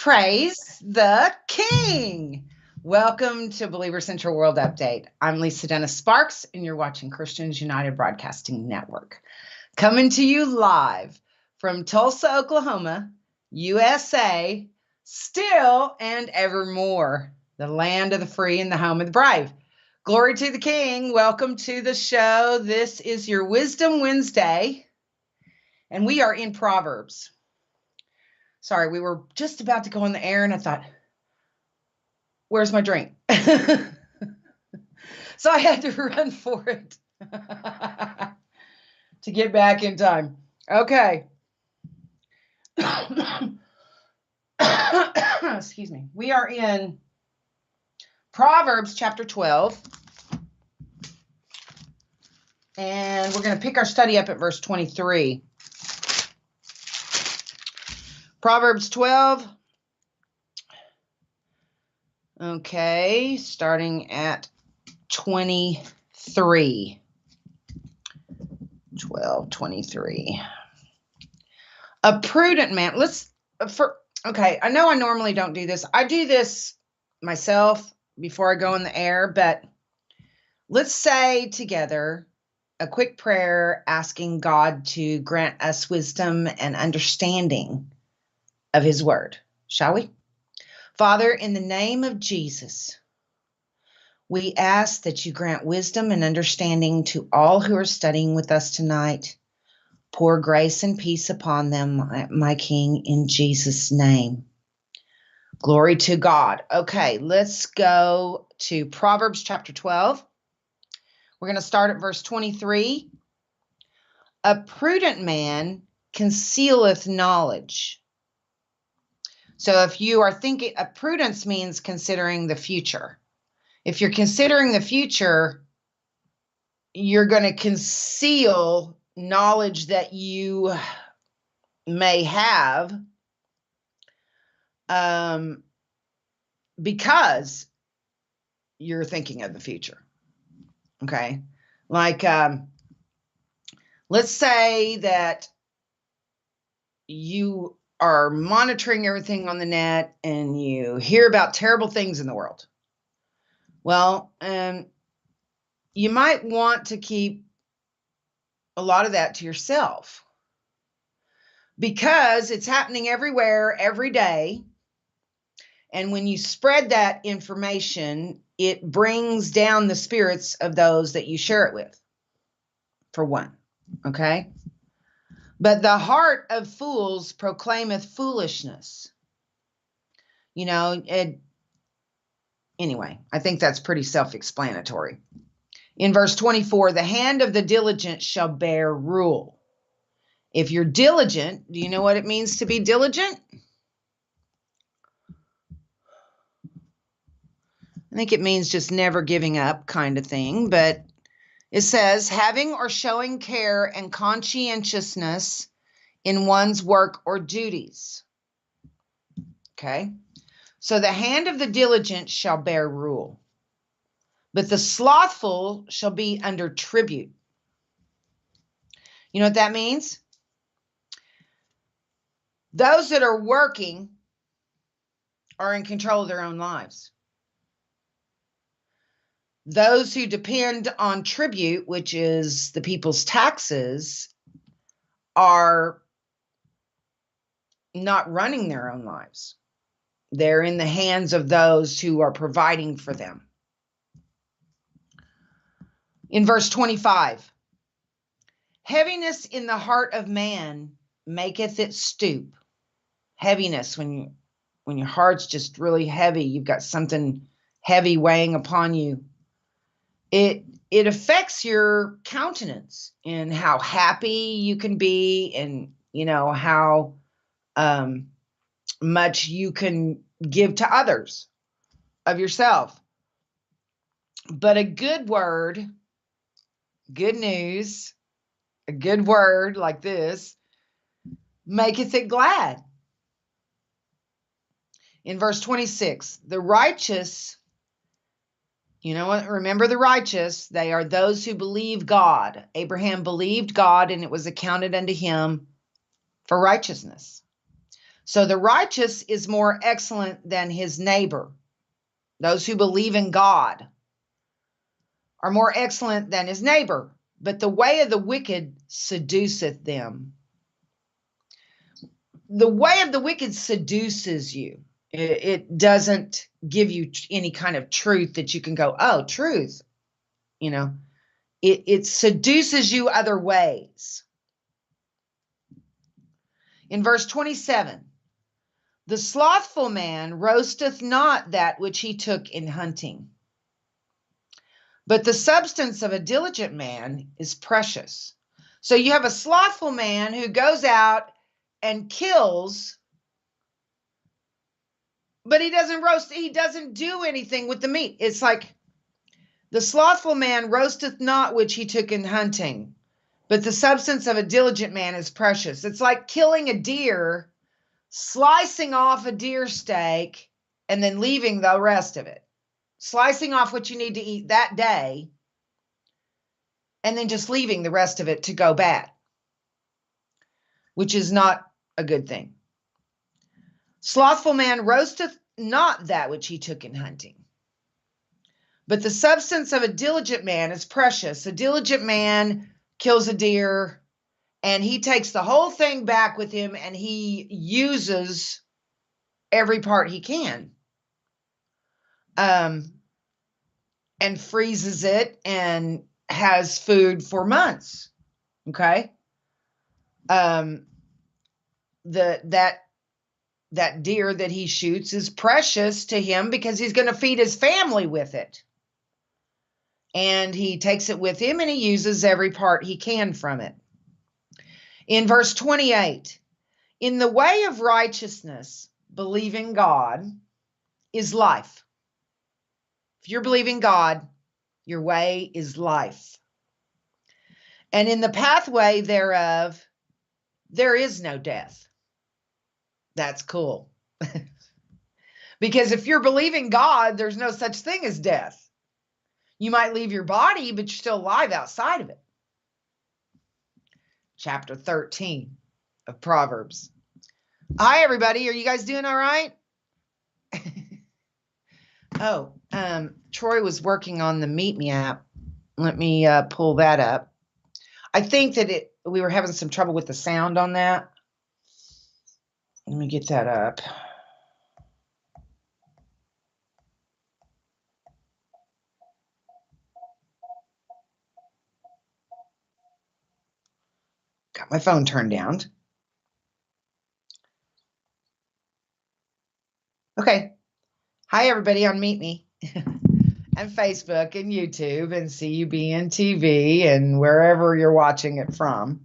Praise the King. Welcome to Believer Central World Update. I'm Lisa Dennis Sparks, and you're watching Christians United Broadcasting Network. Coming to you live from Tulsa, Oklahoma, USA, still and evermore, the land of the free and the home of the brave. Glory to the King. Welcome to the show. This is your Wisdom Wednesday, and we are in Proverbs. Sorry, we were just about to go on the air, and I thought, where's my drink? So I had to run for it to get back in time. Okay. Excuse me. We are in Proverbs chapter 12, and we're going to pick our study up at verse 23. Proverbs 12, okay, starting at 23. 12:23. A prudent man, I know I normally don't do this. I do this myself before I go on the air, but let's say together a quick prayer asking God to grant us wisdom and understanding of his word, shall we? Father, in the name of Jesus, we ask that you grant wisdom and understanding to all who are studying with us tonight. Pour grace and peace upon them, my King, in Jesus' name. Glory to God. Okay, let's go to Proverbs chapter 12. We're going to start at verse 23. A prudent man concealeth knowledge. So if you are thinking, prudence means considering the future. If you're considering the future, you're going to conceal knowledge that you may have because you're thinking of the future. Okay? Like, let's say that you are monitoring everything on the net and you hear about terrible things in the world. Well, you might want to keep a lot of that to yourself because it's happening everywhere, every day. And when you spread that information, it brings down the spirits of those that you share it with, for one. Okay? But the heart of fools proclaimeth foolishness. You know, anyway, I think that's pretty self-explanatory. In verse 24, the hand of the diligent shall bear rule. If you're diligent, do you know what it means to be diligent? I think it means just never giving up kind of thing, but it says having or showing care and conscientiousness in one's work or duties. Okay? So the hand of the diligent shall bear rule, but the slothful shall be under tribute. You know what that means? Those that are working are in control of their own lives. Those who depend on tribute, which is the people's taxes, are not running their own lives. They're in the hands of those who are providing for them. In verse 25, heaviness in the heart of man maketh it stoop. Heaviness, when your heart's just really heavy, you've got something heavy weighing upon you. It affects your countenance and how happy you can be, and how much you can give to others of yourself. But a good word, good news, a good word like this maketh it glad. In verse 26, the righteous, remember the righteous, they are those who believe God. Abraham believed God, and it was accounted unto him for righteousness. So the righteous is more excellent than his neighbor. Those who believe in God are more excellent than his neighbor, but the way of the wicked seduceth them. The way of the wicked seduces you. It doesn't give you any kind of truth that you can go, oh, truth. It seduces you other ways. In verse 27, the slothful man roasteth not that which he took in hunting, but the substance of a diligent man is precious. So you have a slothful man who goes out and kills, but he doesn't roast, he doesn't do anything with the meat. It's like the slothful man roasteth not which he took in hunting, but the substance of a diligent man is precious. It's like killing a deer, slicing off a deer steak, and then leaving the rest of it. Slicing off what you need to eat that day, and then just leaving the rest of it to go bad, which is not a good thing. Slothful man roasteth not that which he took in hunting, but the substance of a diligent man is precious. A diligent man kills a deer, and he takes the whole thing back with him, and he uses every part he can, and freezes it and has food for months. Okay. That deer that he shoots is precious to him because he's going to feed his family with it. And he takes it with him and he uses every part he can from it. In verse 28, in the way of righteousness, believing God is life. If you're believing God, your way is life. And in the pathway thereof, there is no death. That's cool. Because if you're believing God, there's no such thing as death. You might leave your body, but you're still alive outside of it. Chapter 13 of Proverbs. Hi, everybody. Are you guys doing all right? Troy was working on the Meet Me app. Let me pull that up. I think that we were having some trouble with the sound on that. Let me get that up. Got my phone turned down. Okay. Hi, everybody on Meet Me and Facebook and YouTube and CUBN TV and wherever you're watching it from.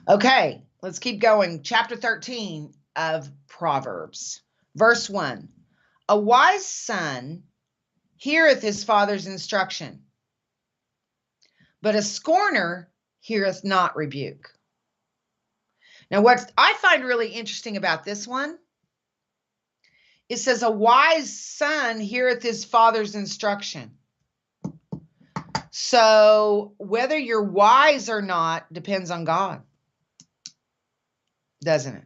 Okay, let's keep going. Chapter 13 of Proverbs. Verse 1. A wise son heareth his father's instruction, but a scorner heareth not rebuke. Now, what I find really interesting about this one, it says, a wise son heareth his father's instruction. So whether you're wise or not depends on God, doesn't it?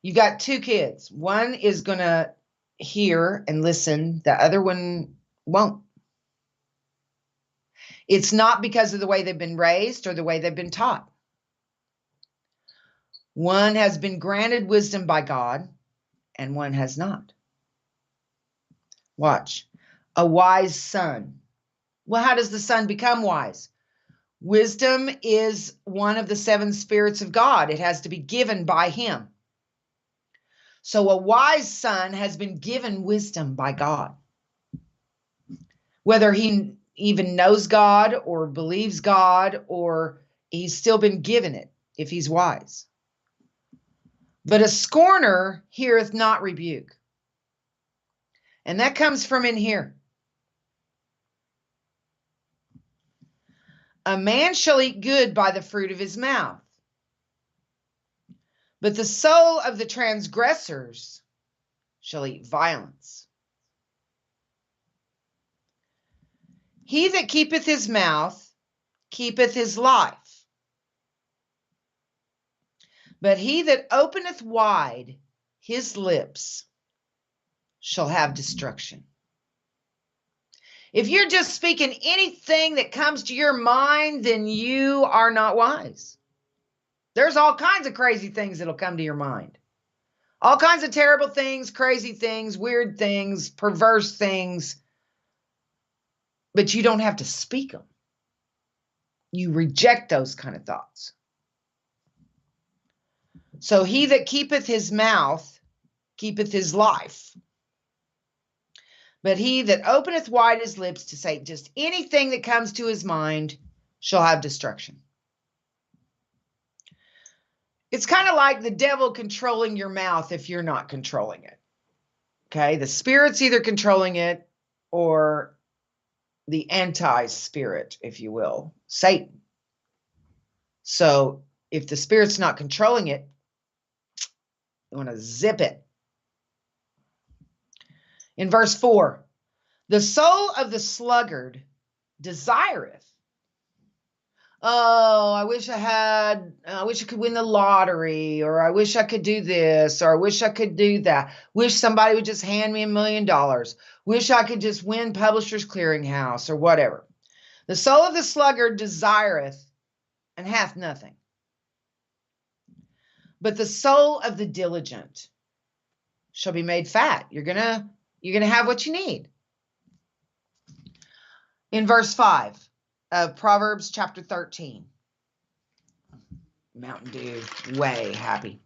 You got two kids. One is going to hear and listen. The other one won't. It's not because of the way they've been raised or the way they've been taught. One has been granted wisdom by God, and one has not. Watch. A wise son. Well, how does the son become wise? Wisdom is one of the 7 spirits of God. It has to be given by him. So a wise son has been given wisdom by God. Whether he even knows God or believes God, or he's still been given it if he's wise. But a scorner heareth not rebuke. And that comes from in here. A man shall eat good by the fruit of his mouth, but the soul of the transgressors shall eat violence. He that keepeth his mouth keepeth his life, but he that openeth wide his lips shall have destruction. If you're just speaking anything that comes to your mind, then you are not wise. There's all kinds of crazy things that'll come to your mind. All kinds of terrible things, crazy things, weird things, perverse things. But you don't have to speak them. You reject those kind of thoughts. So he that keepeth his mouth keepeth his life. But he that openeth wide his lips to say just anything that comes to his mind shall have destruction. It's kind of like the devil controlling your mouth if you're not controlling it. Okay, the spirit's either controlling it or the anti-spirit, if you will, Satan. So if the spirit's not controlling it, you want to zip it. In verse 4, the soul of the sluggard desireth. Oh, I wish I could win the lottery, or I wish I could do this, or I wish I could do that. Wish somebody would just hand me $1 million. Wish I could just win Publishers Clearinghouse or whatever. The soul of the sluggard desireth and hath nothing. But the soul of the diligent shall be made fat. You're gonna have what you need. In verse 5 of Proverbs chapter 13. Mountain Dew, way happy.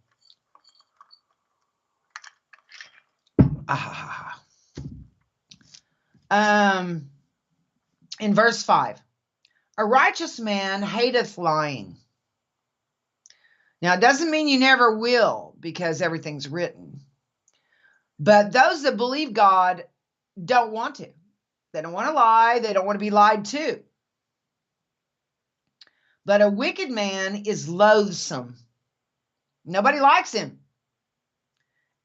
In verse 5, a righteous man hateth lying. Now, it doesn't mean you never will, because everything's written. But those that believe God don't want to. They don't want to lie. They don't want to be lied to. But a wicked man is loathsome. Nobody likes him.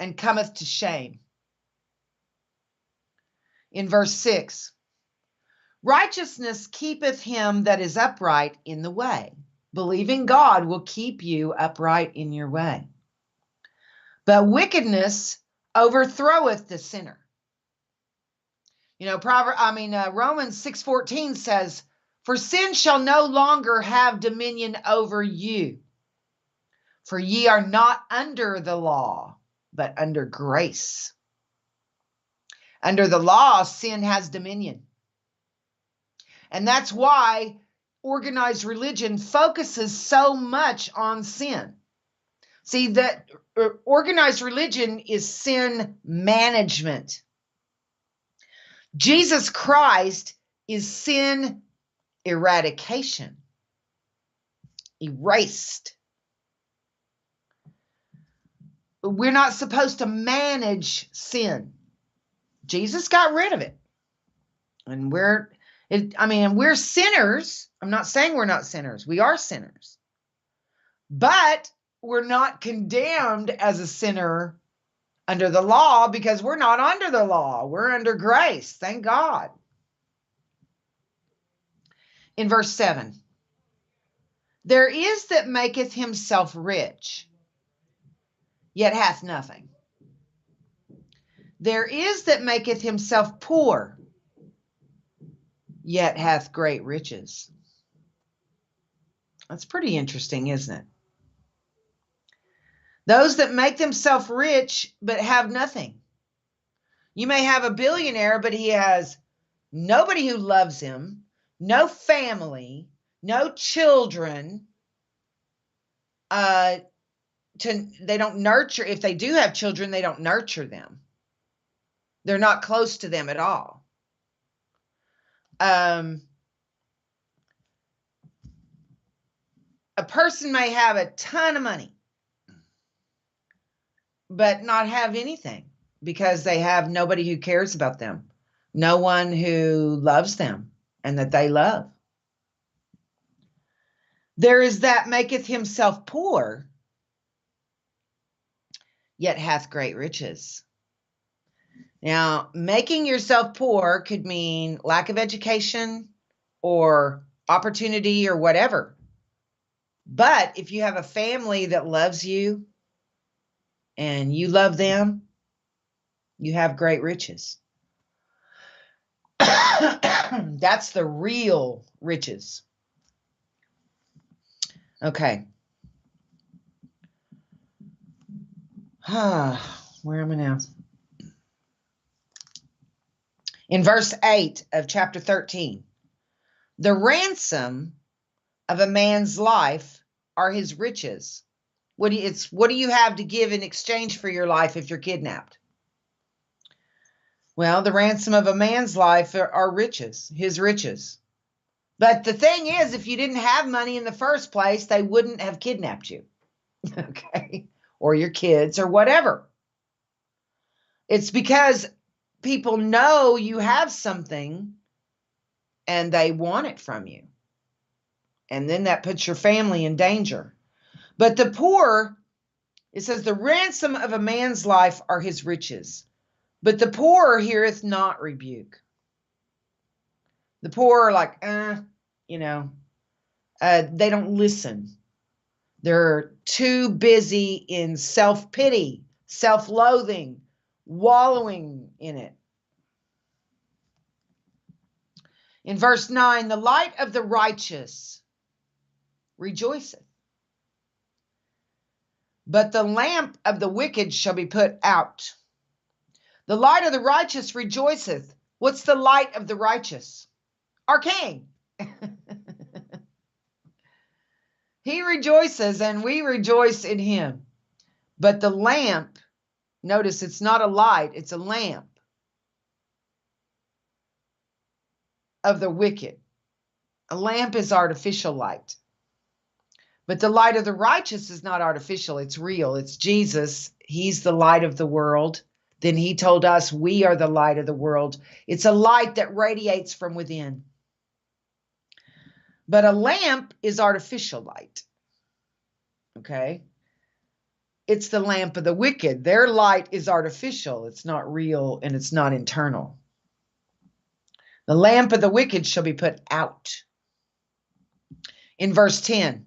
And cometh to shame. In verse 6, righteousness keepeth him that is upright in the way. Believing God will keep you upright in your way. But wickedness overthroweth the sinner. You know, Romans 6:14 says, for sin shall no longer have dominion over you. For ye are not under the law, but under grace. Under the law, sin has dominion. And that's why organized religion focuses so much on sin. See, that organized religion is sin management. Jesus Christ is sin eradication. Erased. We're not supposed to manage sin. Jesus got rid of it. And we're sinners. I'm not saying we're not sinners. We are sinners. But we're not condemned as a sinner under the law, because we're not under the law. We're under grace. Thank God. In verse 7, there is that maketh himself rich, yet hath nothing. There is that maketh himself poor, yet hath great riches. That's pretty interesting, isn't it? Those that make themselves rich but have nothing. You may have a billionaire, but he has nobody who loves him, no family, no children. They don't nurture. If they do have children, they don't nurture them. They're not close to them at all. A person may have a ton of money, but not have anything because they have nobody who cares about them, no one who loves them and that they love. There is that maketh himself poor, yet hath great riches. Now, making yourself poor could mean lack of education or opportunity or whatever. But if you have a family that loves you and you love them, you have great riches. That's the real riches. Okay. Where am I now? In verse 8 of chapter 13, the ransom of a man's life are his riches. What do you have to give in exchange for your life if you're kidnapped? Well, the ransom of a man's life are riches, his riches. But the thing is, if you didn't have money in the first place, they wouldn't have kidnapped you, okay? Or your kids or whatever. It's because people know you have something and they want it from you. And then that puts your family in danger. But the poor, it says, the ransom of a man's life are his riches. But the poor heareth not rebuke. The poor are like, they don't listen. They're too busy in self-pity, self-loathing, wallowing in it. In verse 9, the light of the righteous rejoiceth, but the lamp of the wicked shall be put out. The light of the righteous rejoiceth. What's the light of the righteous? Our King. He rejoices and we rejoice in him. But the lamp, notice it's not a light, it's a lamp of the wicked. A lamp is artificial light. But the light of the righteous is not artificial, it's real. It's Jesus. He's the light of the world. Then he told us we are the light of the world. It's a light that radiates from within. But a lamp is artificial light. Okay? It's the lamp of the wicked. Their light is artificial. It's not real and it's not internal. The lamp of the wicked shall be put out. In verse 10,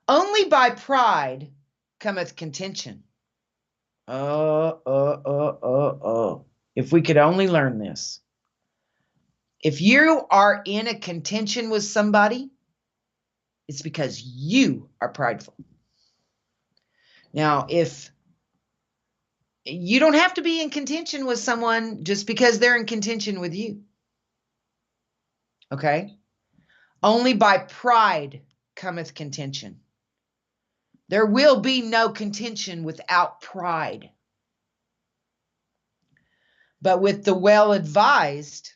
only by pride cometh contention. If we could only learn this. If you are in a contention with somebody, it's because you are prideful. Now, if you don't have to be in contention with someone just because they're in contention with you. Okay? Only by pride cometh contention. There will be no contention without pride. But with the well-advised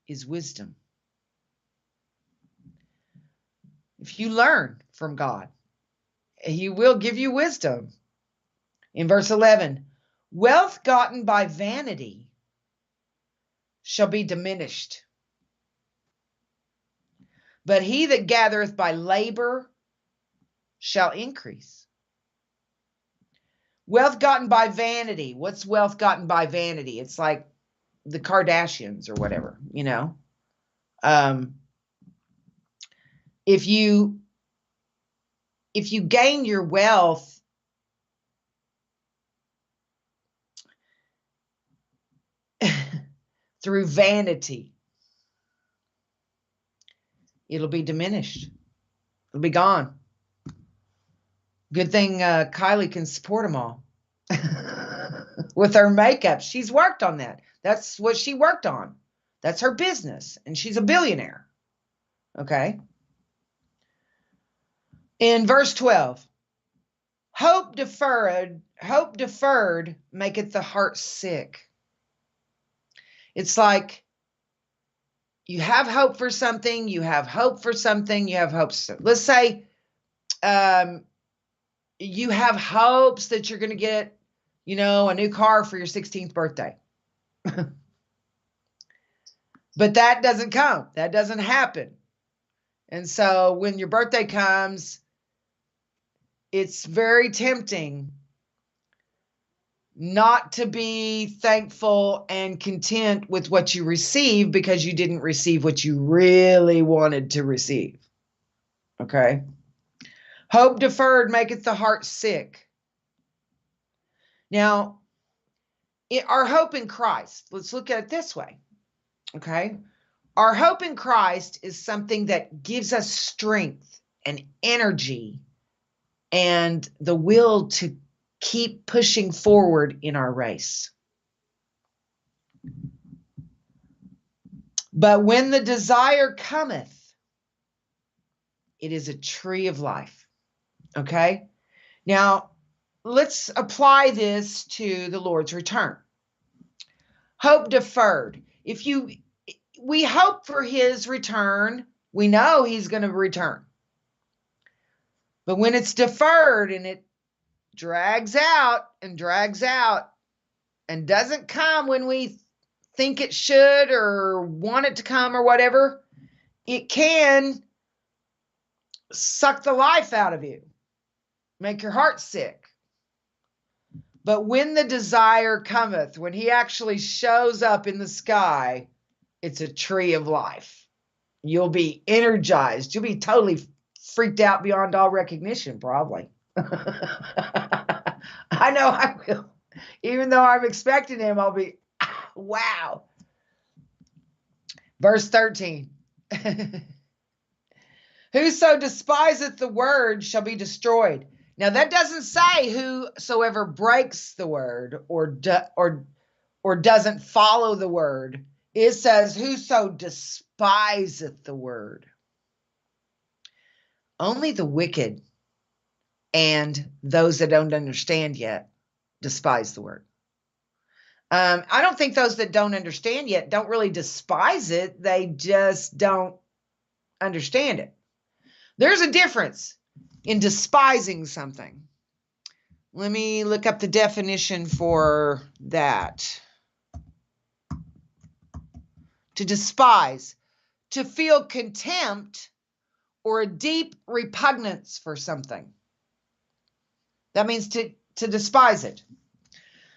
is wisdom. If you learn from God, he will give you wisdom. In verse 11, wealth gotten by vanity shall be diminished. But he that gathereth by labor shall increase. Wealth gotten by vanity. What's wealth gotten by vanity? It's like the Kardashians or whatever, you know. If you gain your wealth through vanity, it'll be diminished. It'll be gone. Good thing Kylie can support them all with her makeup. She's worked on that. That's what she worked on. That's her business, and she's a billionaire. Okay. In verse 12, hope deferred maketh the heart sick. It's like you have hope for something, you have hope for something, you have hopes. Let's say you have hopes that you're going to get, a new car for your 16th birthday. But that doesn't come. That doesn't happen. And so when your birthday comes, it's very tempting not to be thankful and content with what you receive because you didn't receive what you really wanted to receive. Okay? Hope deferred maketh the heart sick. Now, our hope in Christ, let's look at it this way. Okay? Our hope in Christ is something that gives us strength and energy and the will to keep pushing forward in our race. But when the desire cometh, it is a tree of life. Okay? Now, let's apply this to the Lord's return. Hope deferred. We hope for his return. We know he's going to return. But when it's deferred and it drags out and doesn't come when we think it should or want it to come or whatever, it can suck the life out of you, make your heart sick. But when the desire cometh, when he actually shows up in the sky, it's a tree of life. You'll be energized. You'll be totally freaked out beyond all recognition, probably. I know I will. Even though I'm expecting him, I'll be, wow. Verse 13. Whoso despiseth the word shall be destroyed. Now that doesn't say whosoever breaks the word or doesn't follow the word. It says whoso despiseth the word. Only the wicked and those that don't understand yet despise the word. I don't think those that don't understand yet don't really despise it. They just don't understand it. There's a difference in despising something. Let me look up the definition for that. To despise, to feel contempt or a deep repugnance for something. That means to despise it.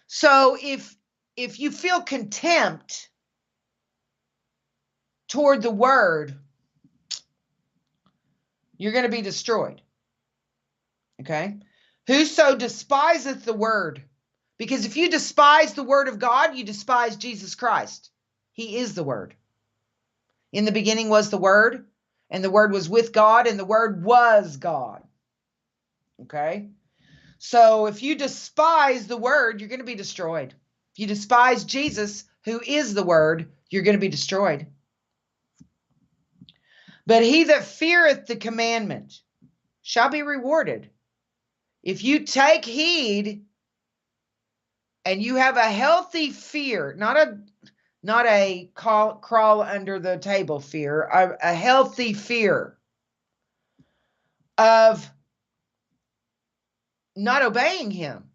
So if you feel contempt toward the word, you're going to be destroyed. Okay? Whoso despiseth the word. Because if you despise the word of God, you despise Jesus Christ. He is the word. In the beginning was the word, and the word was with God, and the word was God. Okay? So if you despise the word, you're going to be destroyed. If you despise Jesus, who is the word, you're going to be destroyed. But he that feareth the commandment shall be rewarded. If you take heed and you have a healthy fear, not a crawl under the table fear, a healthy fear of not obeying him,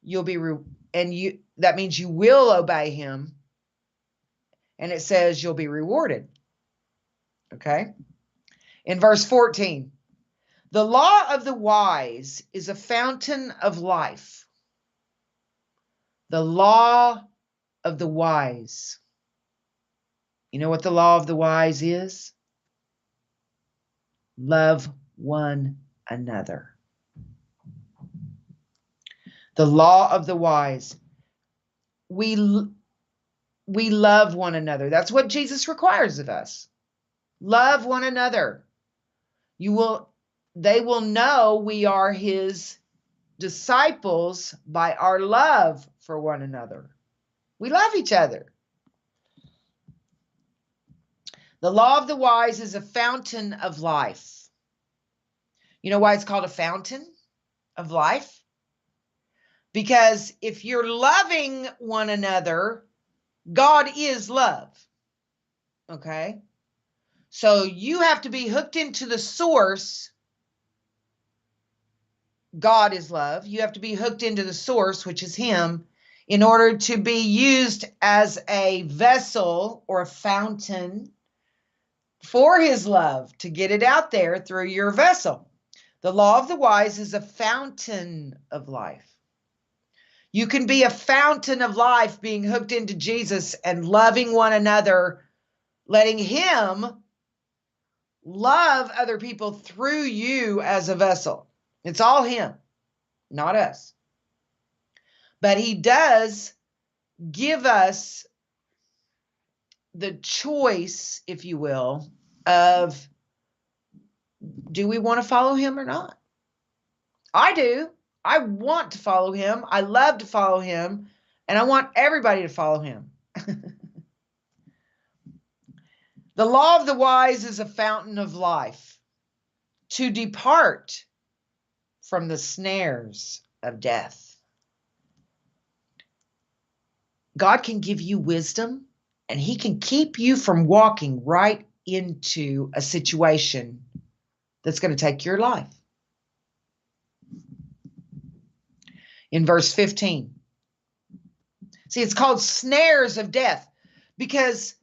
that means you will obey him, and it says you'll be rewarded. Okay? In verse 14, the law of the wise is a fountain of life. The law of the wise. You know what the law of the wise is? Love one another. The law of the wise. We love one another. That's what Jesus requires of us. Love one another. You will they will know we are his disciples by our love for one another. We love each other. The law of the wise is a fountain of life. You know why it's called a fountain of life? Because if you're loving one another, God is love. Okay? So you have to be hooked into the source. God is love. You have to be hooked into the source, which is him, in order to be used as a vessel or a fountain for his love, to get it out there through your vessel. The law of the wise is a fountain of life. You can be a fountain of life being hooked into Jesus and loving one another, letting him love other people through you as a vessel. It's all him, not us. But he does give us the choice, if you will, of do we want to follow him or not? I do. I want to follow him. I love to follow him. And I want everybody to follow him. The law of the wise is a fountain of life, to depart from the snares of death. God can give you wisdom, and he can keep you from walking right into a situation that's going to take your life. In verse 15. See, it's called snares of death because,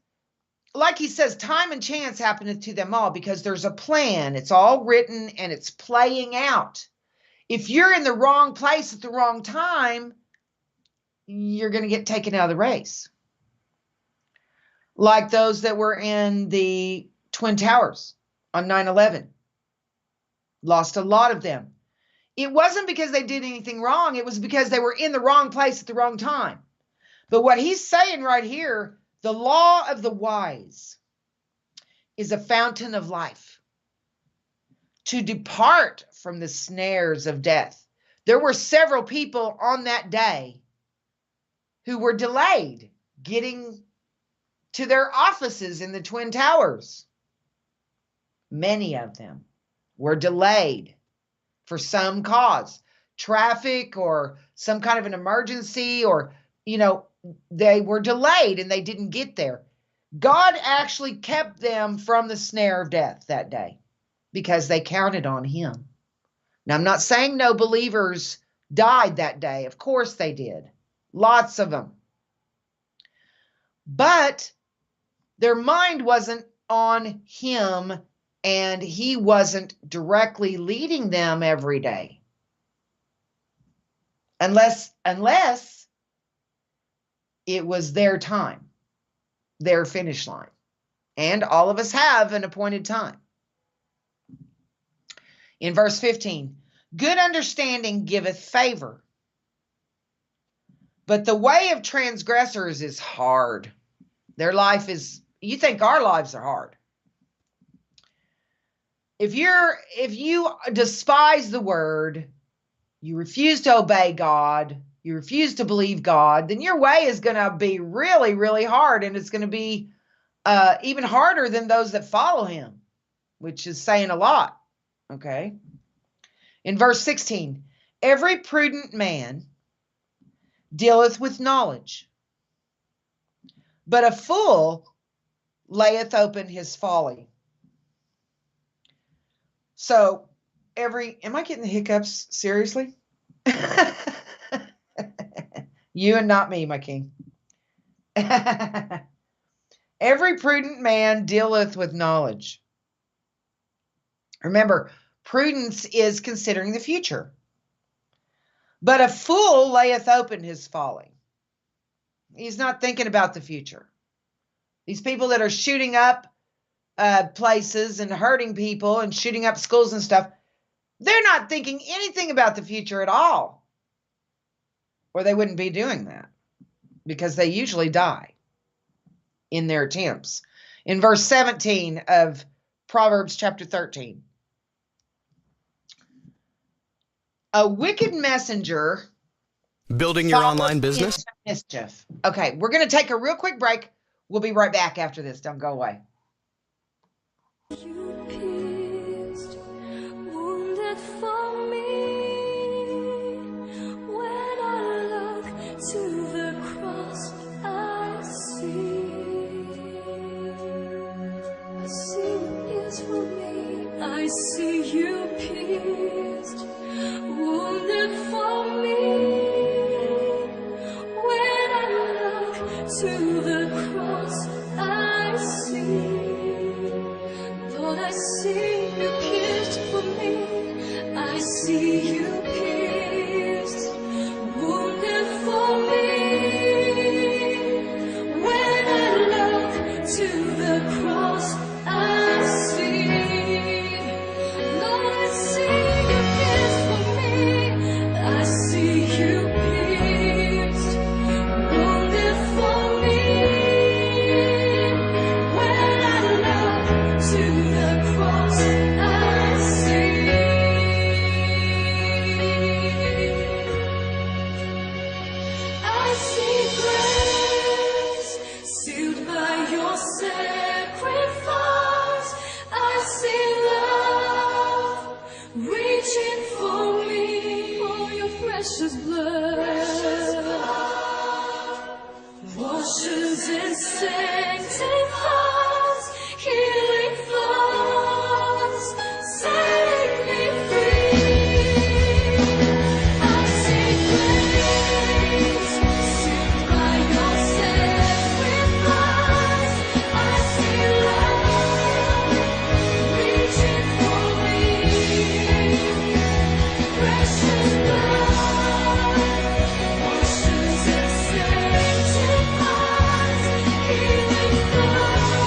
like he says, time and chance happeneth to them all, because there's a plan. It's all written and it's playing out. If you're in the wrong place at the wrong time, you're going to get taken out of the race. Like those that were in the Twin Towers on 9/11. Lost a lot of them. It wasn't because they did anything wrong. It was because they were in the wrong place at the wrong time. But what he's saying right here, the law of the wise is a fountain of life, to depart from the snares of death. There were several people on that day who were delayed getting to their offices in the Twin Towers. Many of them were delayed for some cause, traffic or some kind of an emergency, or, they were delayed and they didn't get there. God actually kept them from the snare of death that day because they counted on him. Now, I'm not saying no believers died that day. Of course they did. Lots of them. But their mind wasn't on him, and he wasn't directly leading them every day. Unless it was their time, their finish line. And all of us have an appointed time. In verse 15, good understanding giveth favor, but the way of transgressors is hard. Their life is, you think our lives are hard. If you despise the word, you refuse to obey God, you refuse to believe God, then your way is going to be really, really hard. And it's going to be even harder than those that follow him, which is saying a lot. Okay. In verse 16, every prudent man dealeth with knowledge, but a fool layeth open his folly. So am I getting the hiccups? Seriously? You and not me, my king. Every prudent man dealeth with knowledge. Remember, prudence is considering the future. But a fool layeth open his folly. He's not thinking about the future. These people that are shooting up places and hurting people and shooting up schools and stuff, they're not thinking anything about the future at all. Or they wouldn't be doing that, because they usually die in their attempts. In verse 17 of Proverbs chapter 13, A wicked messenger. Building your online business? Mischief. Okay, we're going to take a real quick break. We'll be right back after this. Don't go away. You pierced, wounded for me. When I look to the cross, I see you pierced for me. I see you pierced, wounded for me. When I look to the cross, I see. Lord, I see you pierced for me. I see you pierced, wounded for me. When I look to the cross, I see. Lord, I see you pierced for me. I see you pierced, wounded for me. When I look to the cross, I see. I see grace sealed by your sacrifice. I see love reaching for me, for your precious blood washes and sanctifies, healing flows, setting me free. I see grace sealed by your sacrifice. I see love reaching for me, precious blood washes and sanctifies, healing flows.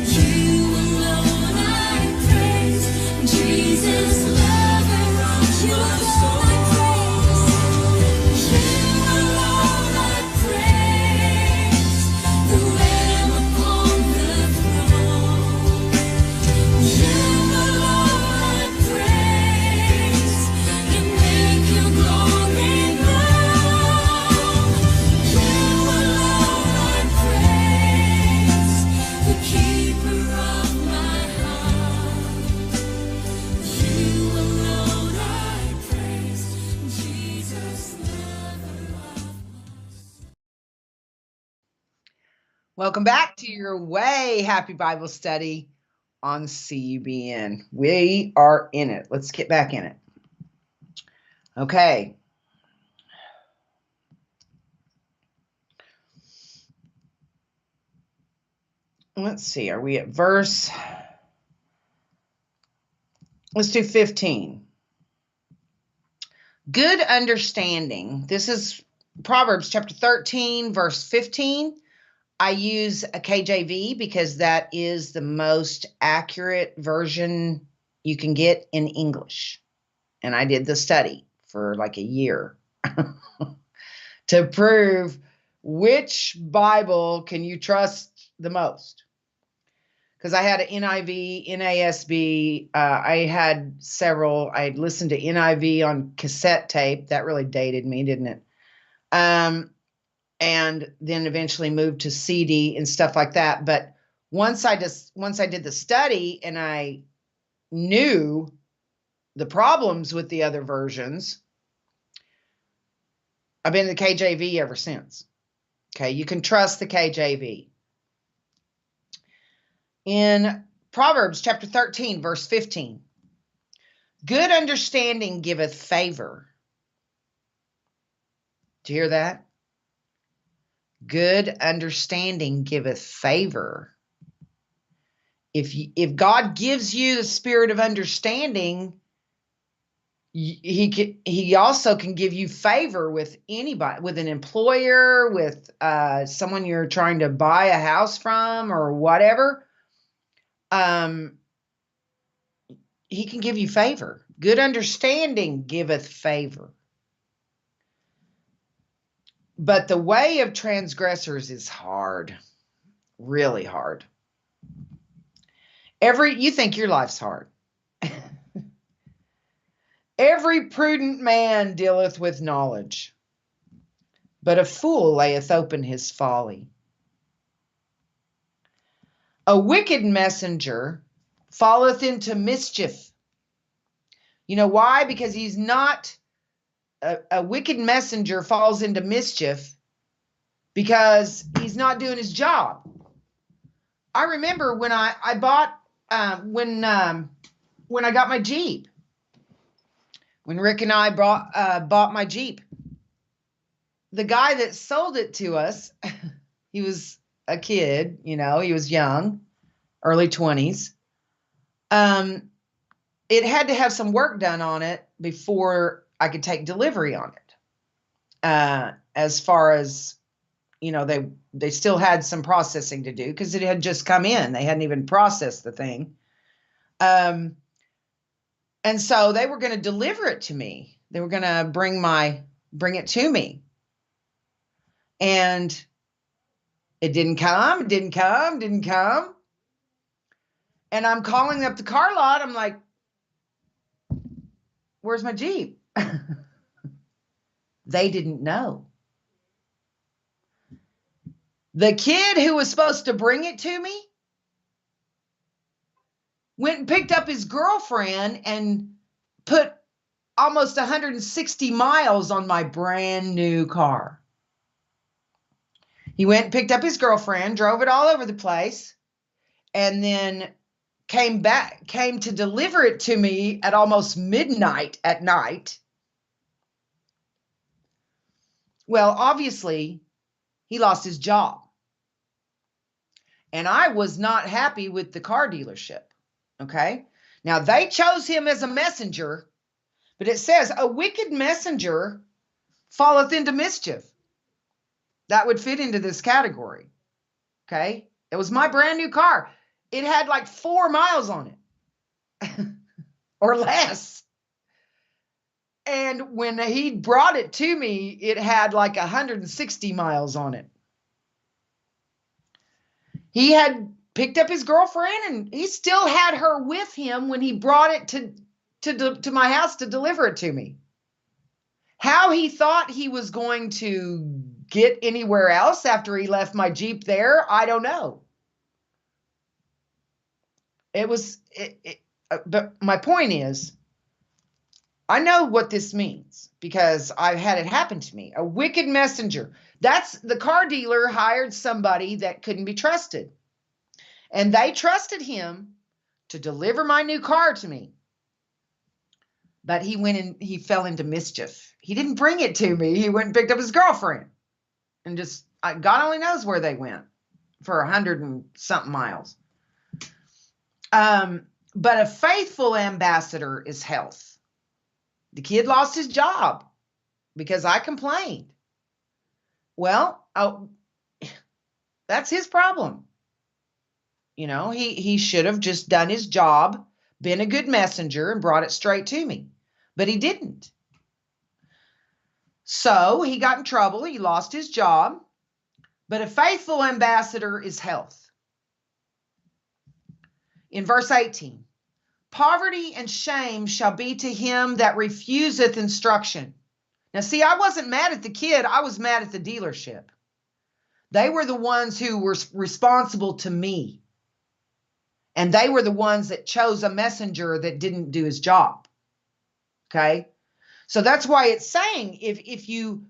You alone I praise, Jesus, lover of my soul. You alone I praise, the Lamb upon the throne. You alone I praise, and make your glory known. You alone I praise, the keeper of my heart. You alone I praise, Jesus, lover of my soul. Welcome back to your way happy Bible study on CUBN. We are in it. Let's get back in it. Okay. Let's see. Are we at verse? Let's do 15. Good understanding. This is Proverbs chapter 13, verse 15. I use a KJV because that is the most accurate version you can get in English. And I did the study for like a year to prove which Bible can you trust the most. Because I had an NIV, NASB. I had several. I listened to NIV on cassette tape. That really dated me, didn't it? And then eventually moved to CD and stuff like that. But once I did the study and I knew the problems with the other versions, I've been to the KJV ever since. Okay, you can trust the KJV. In Proverbs chapter 13, verse 15, good understanding giveth favor. Do you hear that? Good understanding giveth favor. If God gives you the spirit of understanding, he also can give you favor with anybody, with an employer, with someone you're trying to buy a house from or whatever. He can give you favor. Good understanding giveth favor. But the way of transgressors is hard, really hard. You think your life's hard. Every prudent man dealeth with knowledge, but a fool layeth open his folly. A wicked messenger falleth into mischief. You know why? Because he's not, a wicked messenger falls into mischief because he's not doing his job. I remember when I bought, when I got my Jeep, when Rick and I bought my Jeep, the guy that sold it to us, he was a kid, he was young, early 20s. It had to have some work done on it before I could take delivery on it. As far as, they still had some processing to do because it had just come in. They hadn't even processed the thing. And so they were going to deliver it to me. They were going to bring it to me. And it didn't come. And I'm calling up the car lot. I'm like, where's my Jeep? They didn't know. The kid who was supposed to bring it to me went and picked up his girlfriend and put almost 160 miles on my brand new car. He went and picked up his girlfriend, drove it all over the place, and then came to deliver it to me at almost midnight at night. Well, obviously, he lost his job. And I was not happy with the car dealership. Okay? Now, they chose him as a messenger, but it says, a wicked messenger falleth into mischief. That would fit into this category. Okay? It was my brand new car. It had like 4 miles on it or less. And when he brought it to me, it had like 160 miles on it. He had picked up his girlfriend and he still had her with him when he brought it to my house to deliver it to me. How he thought he was going to get anywhere else after he left my Jeep there, I don't know. But my point is, I know what this means because I've had it happen to me. A wicked messenger. That's the car dealer hired somebody that couldn't be trusted. And they trusted him to deliver my new car to me. But he went and he fell into mischief. He didn't bring it to me. He went and picked up his girlfriend. And just, God only knows where they went for 100 and something miles. But a faithful ambassador is health. The kid lost his job because I complained. Well, that's his problem. You know, he should have just done his job, been a good messenger, and brought it straight to me. But he didn't. So he got in trouble. He lost his job. But a faithful ambassador is health. In verse 18, poverty and shame shall be to him that refuseth instruction. Now, see, I wasn't mad at the kid. I was mad at the dealership. They were the ones who were responsible to me. And they were the ones that chose a messenger that didn't do his job. Okay? So that's why it's saying if you,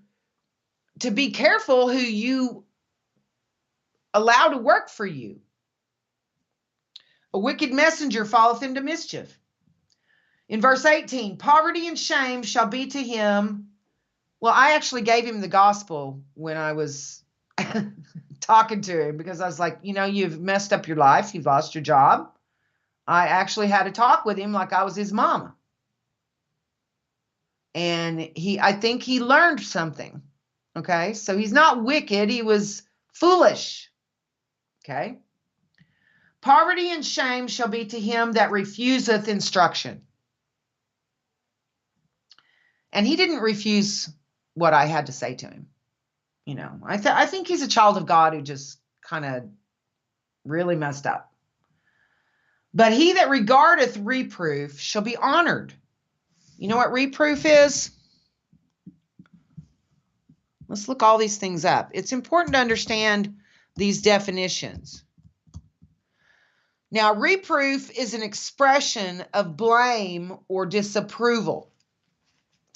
to be careful who you allow to work for you. A wicked messenger falleth into mischief. In verse 18, poverty and shame shall be to him. Well, I actually gave him the gospel when I was talking to him because I was like, you know, you've messed up your life. You've lost your job. I actually had a talk with him like I was his mama. And I think he learned something. Okay. So he's not wicked. He was foolish. Okay. Poverty and shame shall be to him that refuseth instruction. And he didn't refuse what I had to say to him. You know, I think he's a child of God who just kind of really messed up. But he that regardeth reproof shall be honored. You know what reproof is? Let's look all these things up. It's important to understand these definitions. Now, reproof is an expression of blame or disapproval.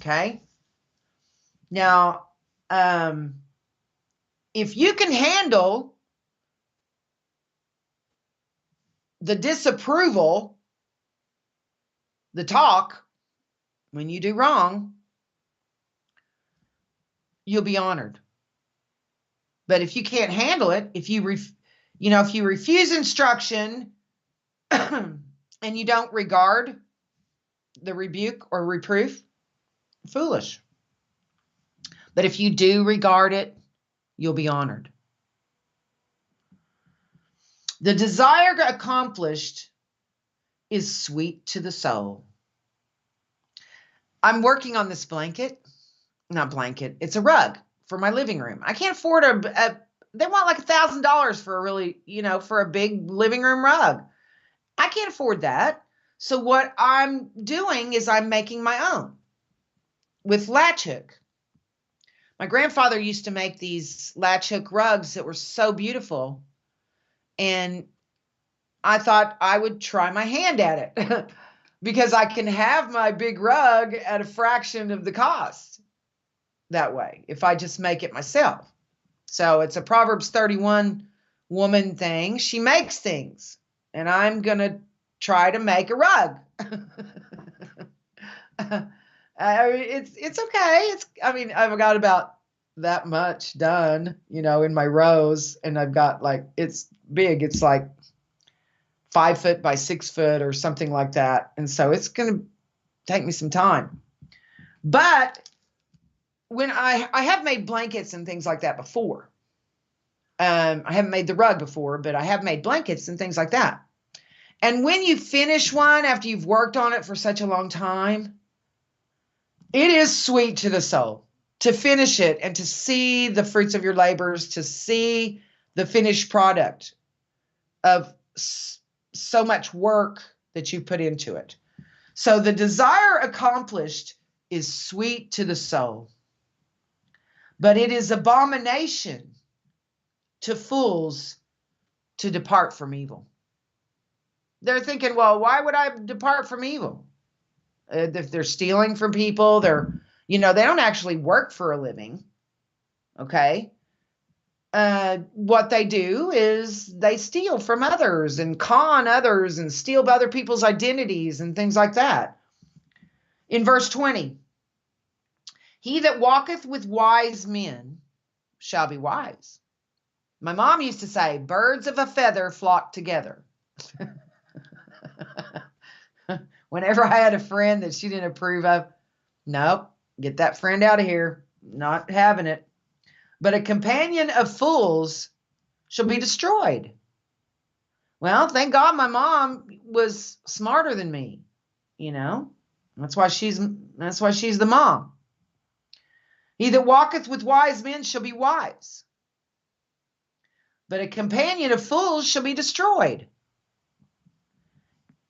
Okay? Now, if you can handle the disapproval, the talk, when you do wrong, you'll be honored. But if you can't handle it, if you refuse instruction and you don't regard the rebuke or reproof, foolish. But if you do regard it, you'll be honored. The desire accomplished is sweet to the soul. I'm working on this it's a rug for my living room. I can't afford they want like $1,000 for a really, for a big living room rug. I can't afford that. So what I'm doing is I'm making my own with latch hook. My grandfather used to make these latch hook rugs that were so beautiful. And I thought I would try my hand at it because I can have my big rug at a fraction of the cost that way if I just make it myself. So it's a Proverbs 31 woman thing. She makes things, and I'm going to try to make a rug. It's okay. I've got about that much done, in my rows, and I've got it's big. It's like 5 foot by 6 foot or something like that. And so it's going to take me some time. But when I have made blankets and things like that before, I haven't made the rug before, but I have made blankets and things like that. And when you finish one after you've worked on it for such a long time, it is sweet to the soul to finish it and to see the fruits of your labors, to see the finished product of so much work that you put into it. So the desire accomplished is sweet to the soul, but it is abomination to fools to depart from evil. They're thinking, well, why would I depart from evil? If they're stealing from people, they don't actually work for a living. Okay. What they do is they steal from others and con others and steal other people's identities and things like that. In verse 20, he that walketh with wise men shall be wise. My mom used to say, birds of a feather flock together. Whenever I had a friend that she didn't approve of, nope, get that friend out of here. Not having it. But a companion of fools shall be destroyed. Well, thank God my mom was smarter than me. That's why she's the mom. He that walketh with wise men shall be wise. But a companion of fools shall be destroyed.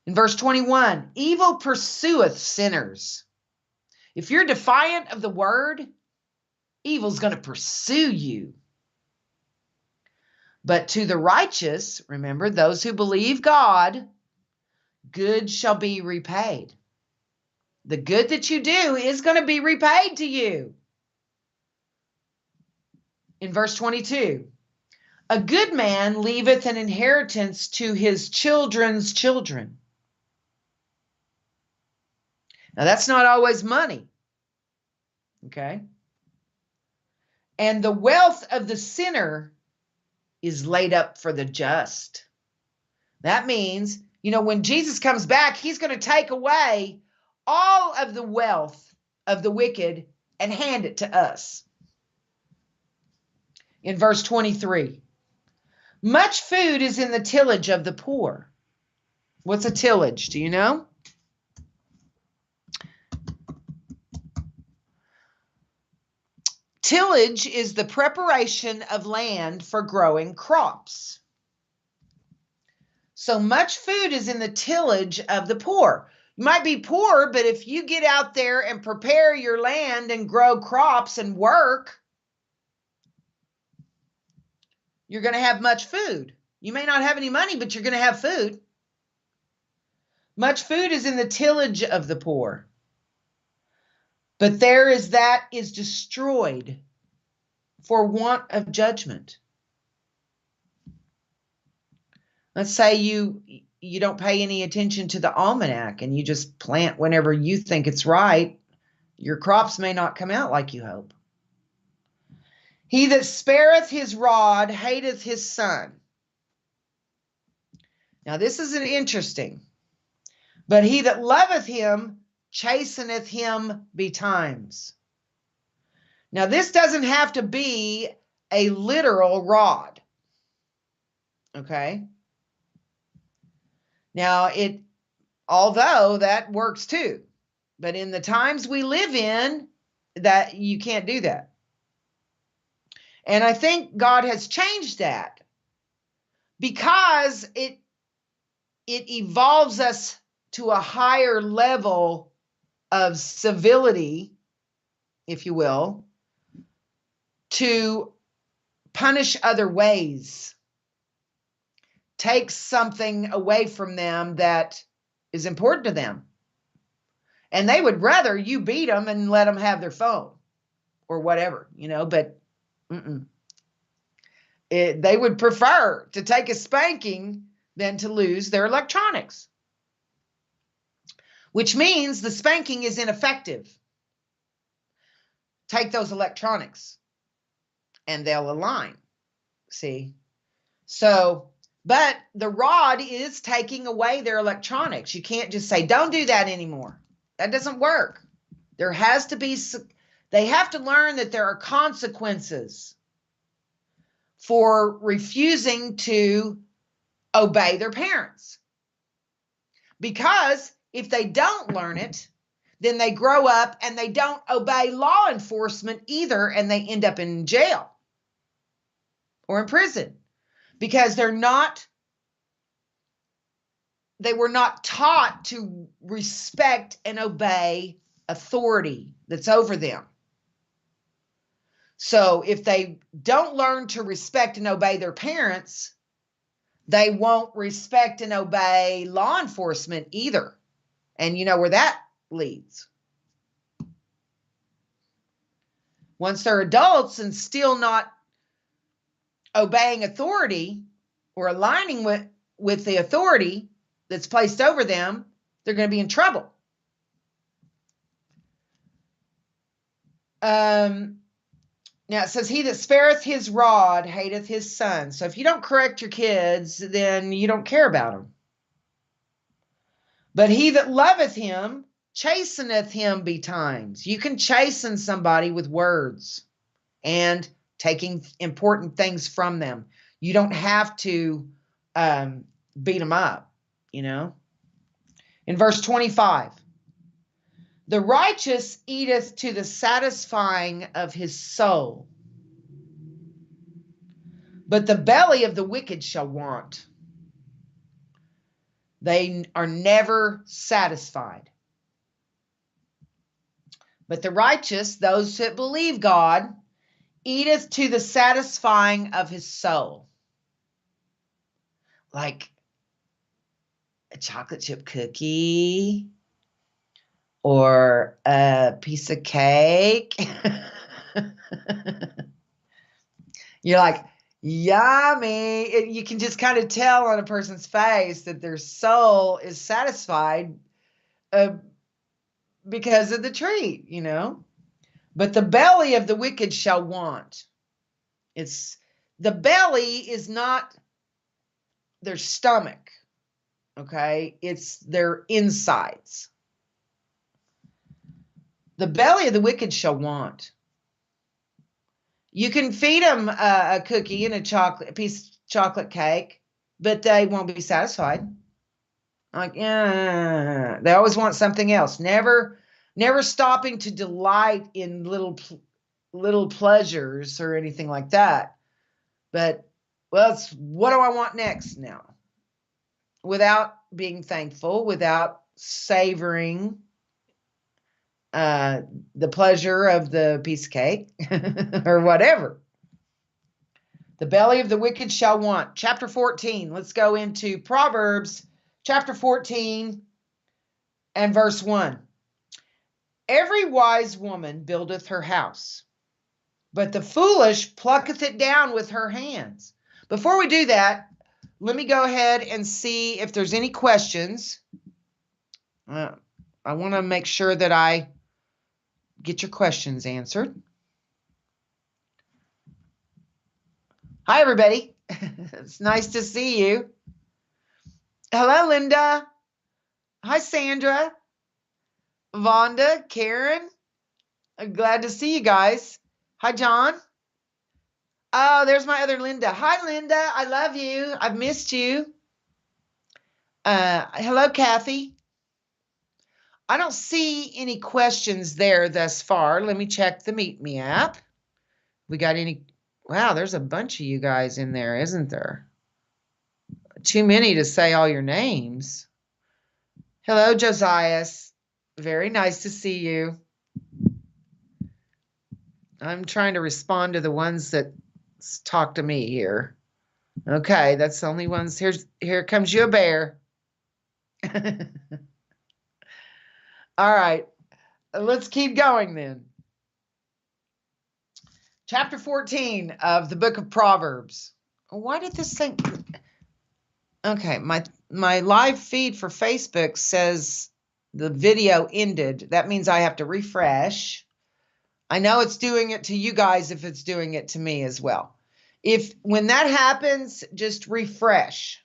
In verse 21, evil pursueth sinners. If you're defiant of the word, evil's going to pursue you. But to the righteous, remember, those who believe God, good shall be repaid. The good that you do is going to be repaid to you. In verse 22, a good man leaveth an inheritance to his children's children. Now, that's not always money. Okay? And the wealth of the sinner is laid up for the just. That means, when Jesus comes back, he's going to take away all of the wealth of the wicked and hand it to us. In verse 23, much food is in the tillage of the poor. What's a tillage? Do you know? Tillage is the preparation of land for growing crops. So much food is in the tillage of the poor. You might be poor, but if you get out there and prepare your land and grow crops and work, you're going to have much food. You may not have any money, but you're going to have food. Much food is in the tillage of the poor. But there is that is destroyed for want of judgment. Let's say you don't pay any attention to the almanac and you just plant whenever you think it's right. Your crops may not come out like you hope. He that spareth his rod hateth his son. Now this is interesting. But he that loveth him chasteneth him betimes. Now, this doesn't have to be a literal rod. Okay? Now, although that works too, but in the times we live in, that you can't do that. And I think God has changed that because it evolves us to a higher level of civility, if you will, to punish other ways, take something away from them that is important to them. And they would rather you beat them and let them have their phone or whatever, but they would prefer to take a spanking than to lose their electronics. Which means the spanking is ineffective. Take those electronics and they'll align. See? So, but the rod is taking away their electronics. You can't just say, don't do that anymore. That doesn't work. They have to learn that there are consequences for refusing to obey their parents. Because if they don't learn it, then they grow up and they don't obey law enforcement either, and they end up in jail or in prison because they were not taught to respect and obey authority that's over them. So if they don't learn to respect and obey their parents, they won't respect and obey law enforcement either. And you know where that leads. Once they're adults and still not obeying authority or aligning with the authority that's placed over them, they're going to be in trouble. Now it says, he that spareth his rod hateth his son. So if you don't correct your kids, then you don't care about them. But he that loveth him chasteneth him betimes. You can chasten somebody with words and taking important things from them. You don't have to beat them up, you know. In verse 25, the righteous eateth to the satisfying of his soul, but the belly of the wicked shall want. They are never satisfied. But the righteous, those that believe God, eateth to the satisfying of his soul. Like a chocolate chip cookie or a piece of cake. You're like, yummy. You can just kind of tell on a person's face that their soul is satisfied because of the treat, you know. But the belly of the wicked shall want. The belly is not their stomach, okay? It's their insides. The belly of the wicked shall want. You can feed them a cookie and a piece of chocolate cake, but they won't be satisfied. Like, yeah, they always want something else. Never stopping to delight in little pleasures or anything like that. But, well, it's what do I want next now? Without being thankful, without savoring the pleasure of the piece of cake or whatever. The belly of the wicked shall want. Chapter 14. Let's go into Proverbs chapter 14 and verse 1. Every wise woman buildeth her house, but the foolish plucketh it down with her hands. Before we do that, let me go ahead and see if there's any questions. I want to make sure that I get your questions answered. Hi, everybody. It's nice to see you. Hello, Linda. Hi, Sandra. Vonda, Karen. I'm glad to see you guys. Hi, John. Oh, there's my other Linda. Hi, Linda. I love you. I've missed you. Hello, Kathy. I don't see any questions there thus far. Let me check the Meet Me app. We got any? Wow, there's a bunch of you guys in there, isn't there? Too many to say all your names. Hello, Josias. Very nice to see you. I'm trying to respond to the ones that talk to me here. Okay, that's the only ones. Here comes you a bear. All right, let's keep going then. Chapter 14 of the book of Proverbs. Why did this thing? Okay, my live feed for Facebook says the video ended. That means I have to refresh. I know it's doing it to you guys if it's doing it to me as well. When that happens, just refresh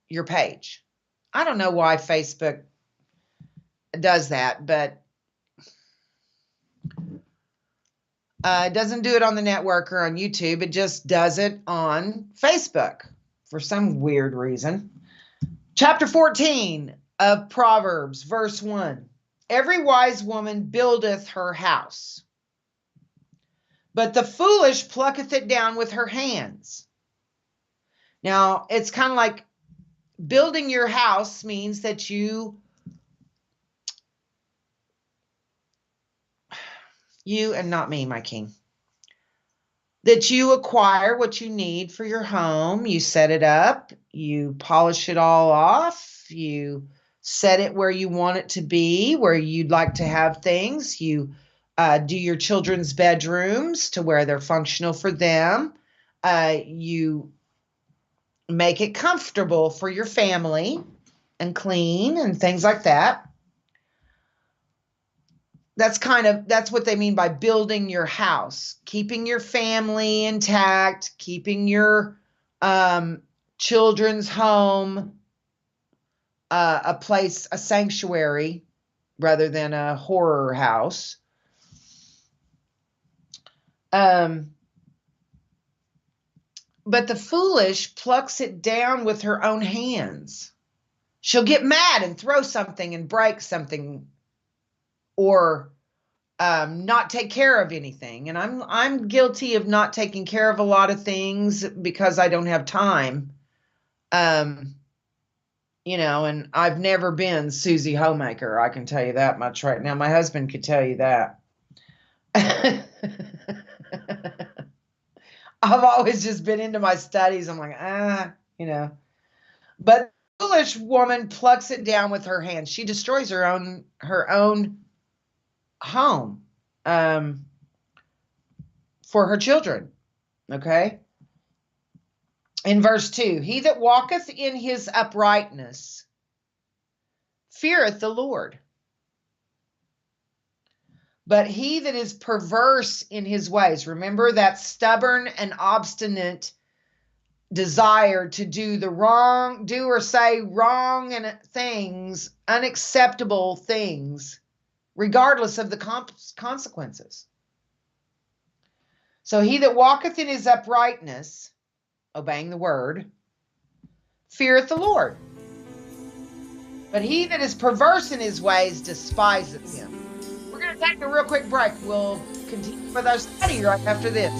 your page. I don't know why Facebook does that, but It doesn't do it on the network or on YouTube. It just does it on Facebook for some weird reason. Chapter 14 of Proverbs, verse 1. Every wise woman buildeth her house, but the foolish plucketh it down with her hands. Now, it's kind of like building your house means that you and not me, my king, that you acquire what you need for your home. You set it up, you polish it all off, you set it where you want it to be, where you'd like to have things. You do your children's bedrooms to where they're functional for them. You make it comfortable for your family and clean and things like that. That's what they mean by building your house, keeping your family intact, keeping your children's home a place, a sanctuary, rather than a horror house. But the foolish plucks it down with her own hands. She'll get mad and throw something and break something, or not take care of anything. And I'm guilty of not taking care of a lot of things because I don't have time. And I've never been Susie Homemaker. I can tell you that much right now. My husband could tell you that. I've always just been into my studies. I'm like, But the foolish woman plucks it down with her hands. She destroys her own home for her children. Okay. In verse 2, he that walketh in his uprightness feareth the Lord. But he that is perverse in his ways, remember that stubborn and obstinate desire to do or say wrong and things, unacceptable things, regardless of the consequences. So he that walketh in his uprightness, obeying the word, feareth the Lord. But he that is perverse in his ways despiseth him. We're going to take a real quick break. We'll continue with our study right after this.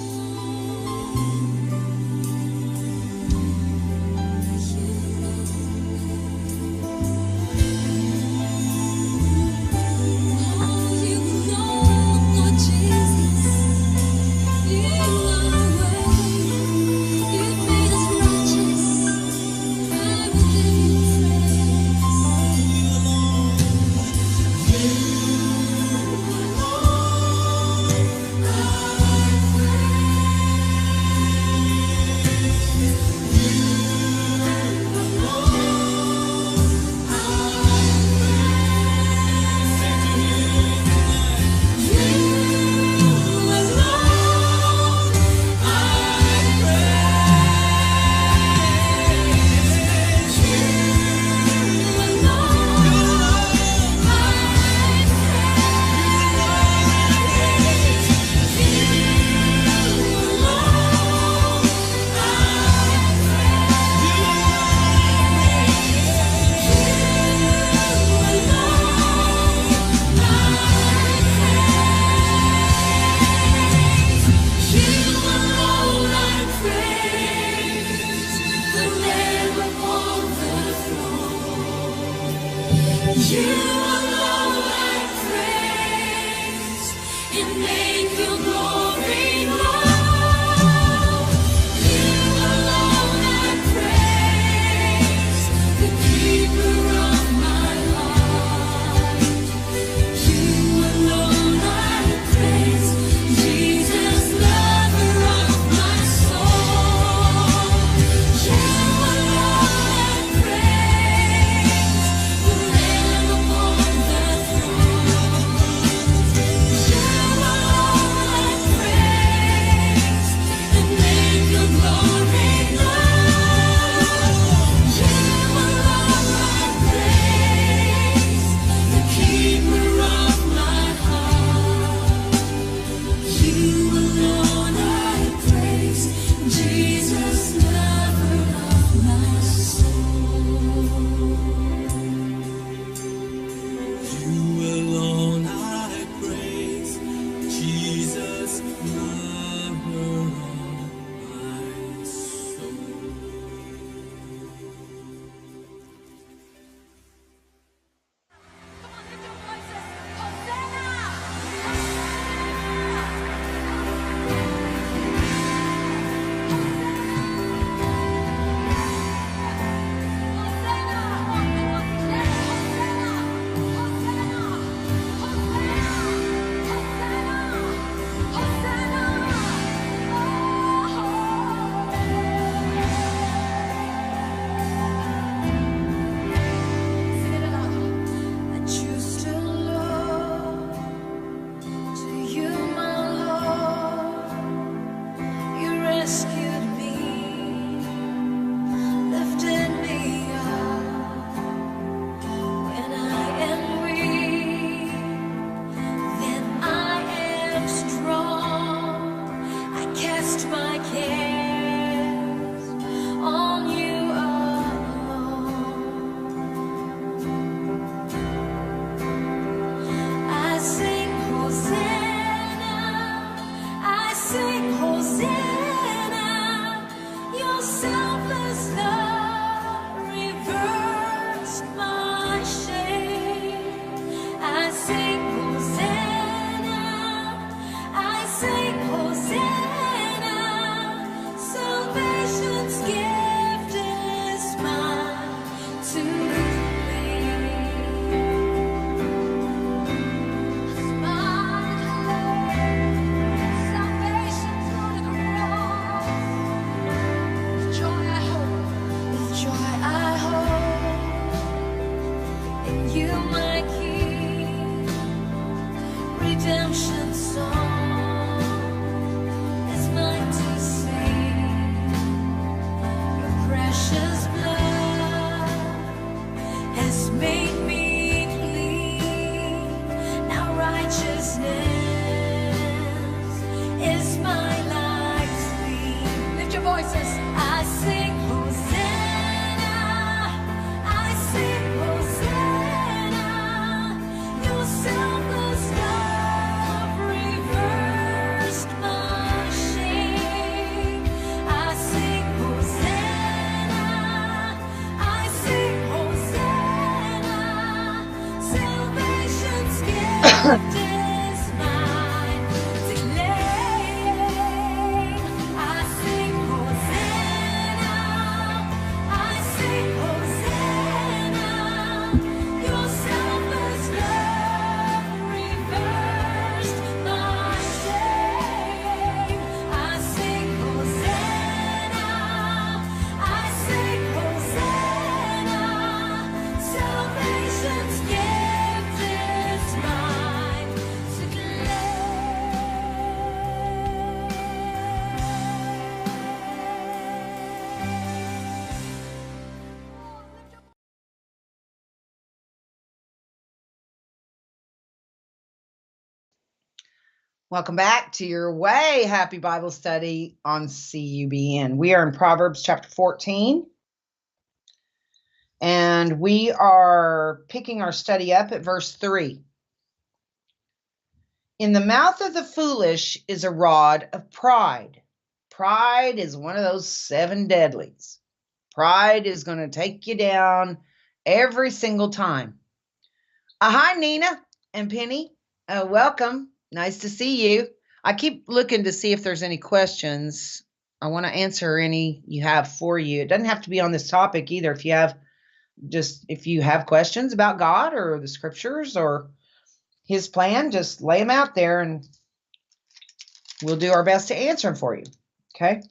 to salvation through the cross. Joy I hold, with joy I hold in you, my King. Redemption song is mine to sing. Your precious blood has made me clean. Now righteousness is my life's theme. Lift your voices. I sing Hosanna. I sing Hosanna. Your selfless love reversed my shame. I sing Hosanna. I sing Hosanna. Salvation's gift is mine to claim. I sing Hosanna. I sing Hosanna. Your selfless love reversed my shame. I sing Hosanna. I sing Hosanna. Salvation's gift is mine to claim. Welcome back to your way happy Bible study on CUBN. We are in Proverbs chapter 14, and we are picking our study up at verse 3. In the mouth of the foolish is a rod of pride. Pride is one of those 7 deadlies. Pride is going to take you down every single time. Hi, Nina and Penny. Welcome. Nice to see you. I keep looking to see if there's any questions. I want to answer any you have for you. It doesn't have to be on this topic either. If you have questions about God or the scriptures or his plan, just lay them out there and we'll do our best to answer them for you. Okay?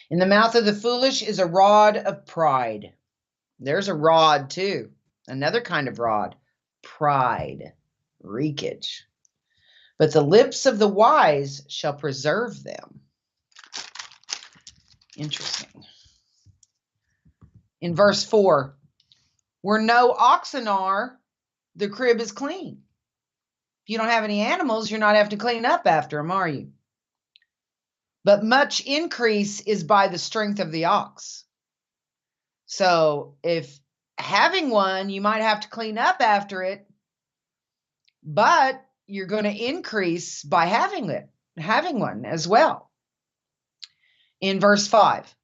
In the mouth of the foolish is a rod of pride. There's a rod too. Another kind of rod. Pride. Wreakage. But the lips of the wise shall preserve them. Interesting. In verse 4, where no oxen are, the crib is clean. If you don't have any animals, you're not having to clean up after them, are you? But much increase is by the strength of the ox. So if having one, you might have to clean up after it, but you're going to increase by having one as well. In verse 5,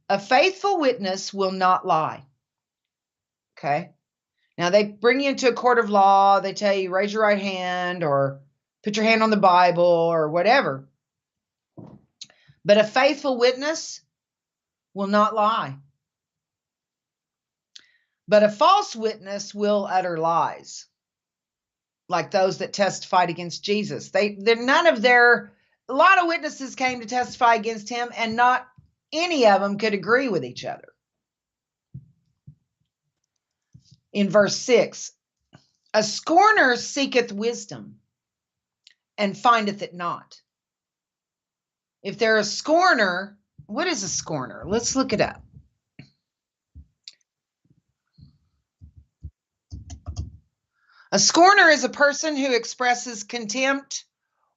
a faithful witness will not lie. Okay. Now they bring you into a court of law. They tell you, raise your right hand or put your hand on the Bible or whatever. But a faithful witness will not lie. But a false witness will utter lies, like those that testified against Jesus. A lot of witnesses came to testify against him, and not any of them could agree with each other. In verse 6, a scorner seeketh wisdom and findeth it not. If they're a scorner, what is a scorner? Let's look it up. A scorner is a person who expresses contempt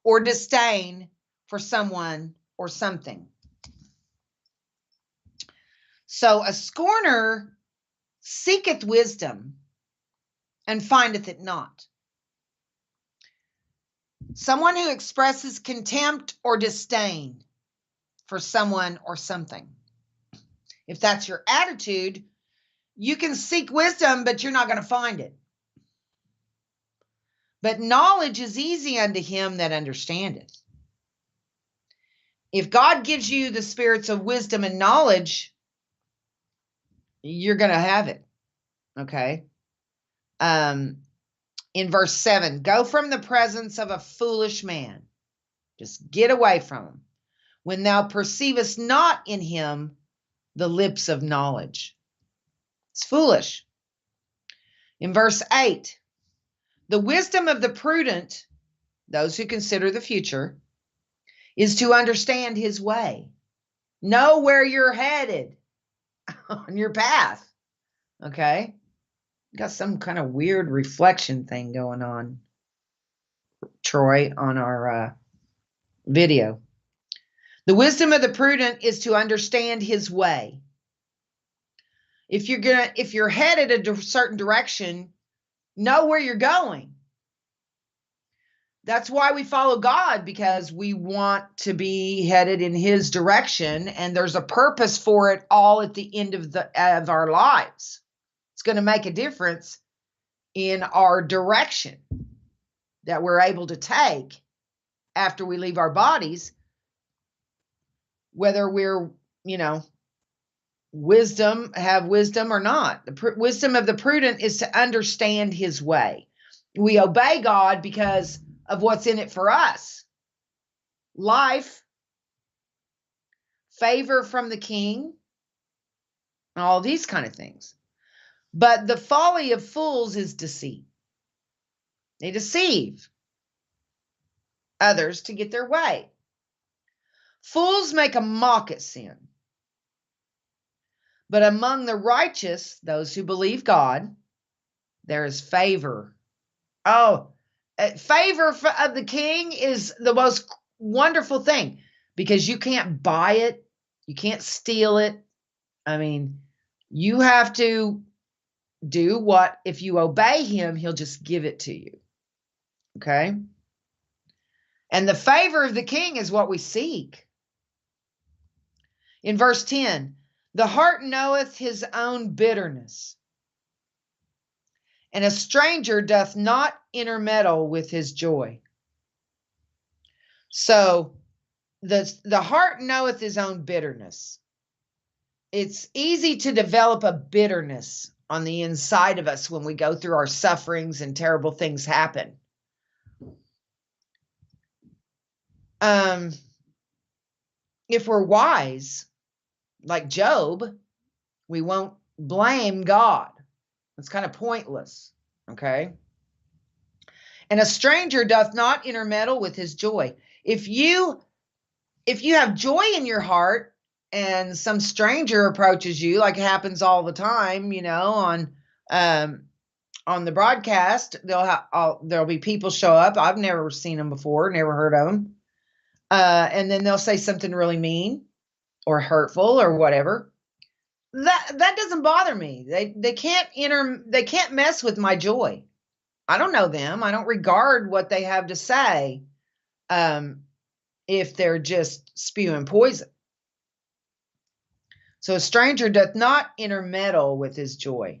or disdain for someone or something. So a scorner seeketh wisdom and findeth it not. Someone who expresses contempt or disdain for someone or something. If that's your attitude, you can seek wisdom, but you're not going to find it. But knowledge is easy unto him that understandeth. If God gives you the spirits of wisdom and knowledge, you're going to have it. Okay. In verse 7, go from the presence of a foolish man. Just get away from him. When thou perceivest not in him the lips of knowledge. It's foolish. In verse 8, the wisdom of the prudent, those who consider the future, is to understand his way. Know where you're headed on your path. Okay? Got some kind of weird reflection thing going on, Troy, on our video. The wisdom of the prudent is to understand his way. If you're headed a certain direction, know where you're going. That's why we follow God, because we want to be headed in his direction, and there's a purpose for it all at the end of our lives. It's going to make a difference in our direction that we're able to take after we leave our bodies, whether we're, have wisdom or not. The wisdom of the prudent is to understand his way. We obey God because of what's in it for us. Life, favor from the king, all these kind of things. But the folly of fools is deceit. They deceive others to get their way. Fools make a mock at sin. But among the righteous, those who believe God, there is favor. Oh, favor of the king is the most wonderful thing, because you can't buy it. You can't steal it. I mean, you have to do what, if you obey him, he'll just give it to you. Okay? And the favor of the king is what we seek. In verse 10, the heart knoweth his own bitterness, and a stranger doth not intermeddle with his joy. So the heart knoweth his own bitterness. It's easy to develop a bitterness on the inside of us when we go through our sufferings and terrible things happen. If we're wise, like Job, we won't blame God. It's kind of pointless, okay? And a stranger doth not intermeddle with his joy. If you have joy in your heart and some stranger approaches you, like it happens all the time, on the broadcast, there'll be people show up. I've never seen them before, never heard of them. And then they'll say something really mean or hurtful or whatever. That doesn't bother me. They can't mess with my joy. I don't know them. I don't regard what they have to say, if they're just spewing poison. So a stranger doth not intermeddle with his joy.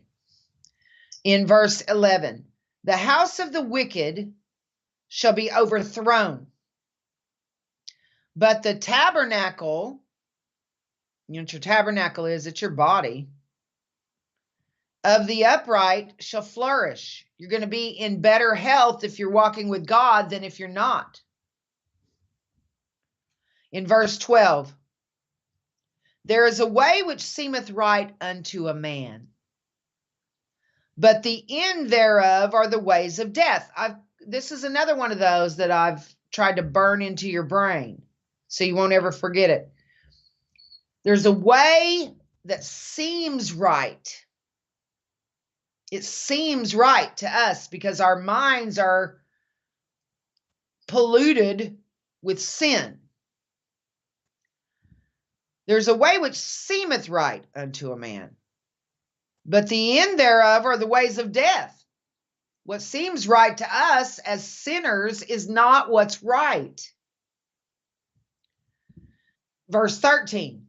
In verse 11, the house of the wicked shall be overthrown, but the tabernacle, you know what your tabernacle is? It's your body, of the upright shall flourish. You're going to be in better health if you're walking with God than if you're not. In verse 12, there is a way which seemeth right unto a man, but the end thereof are the ways of death. This is another one of those that I've tried to burn into your brain so you won't ever forget it. There's a way that seems right. It seems right to us because our minds are polluted with sin. There's a way which seemeth right unto a man, but the end thereof are the ways of death. What seems right to us as sinners is not what's right. Verse 13.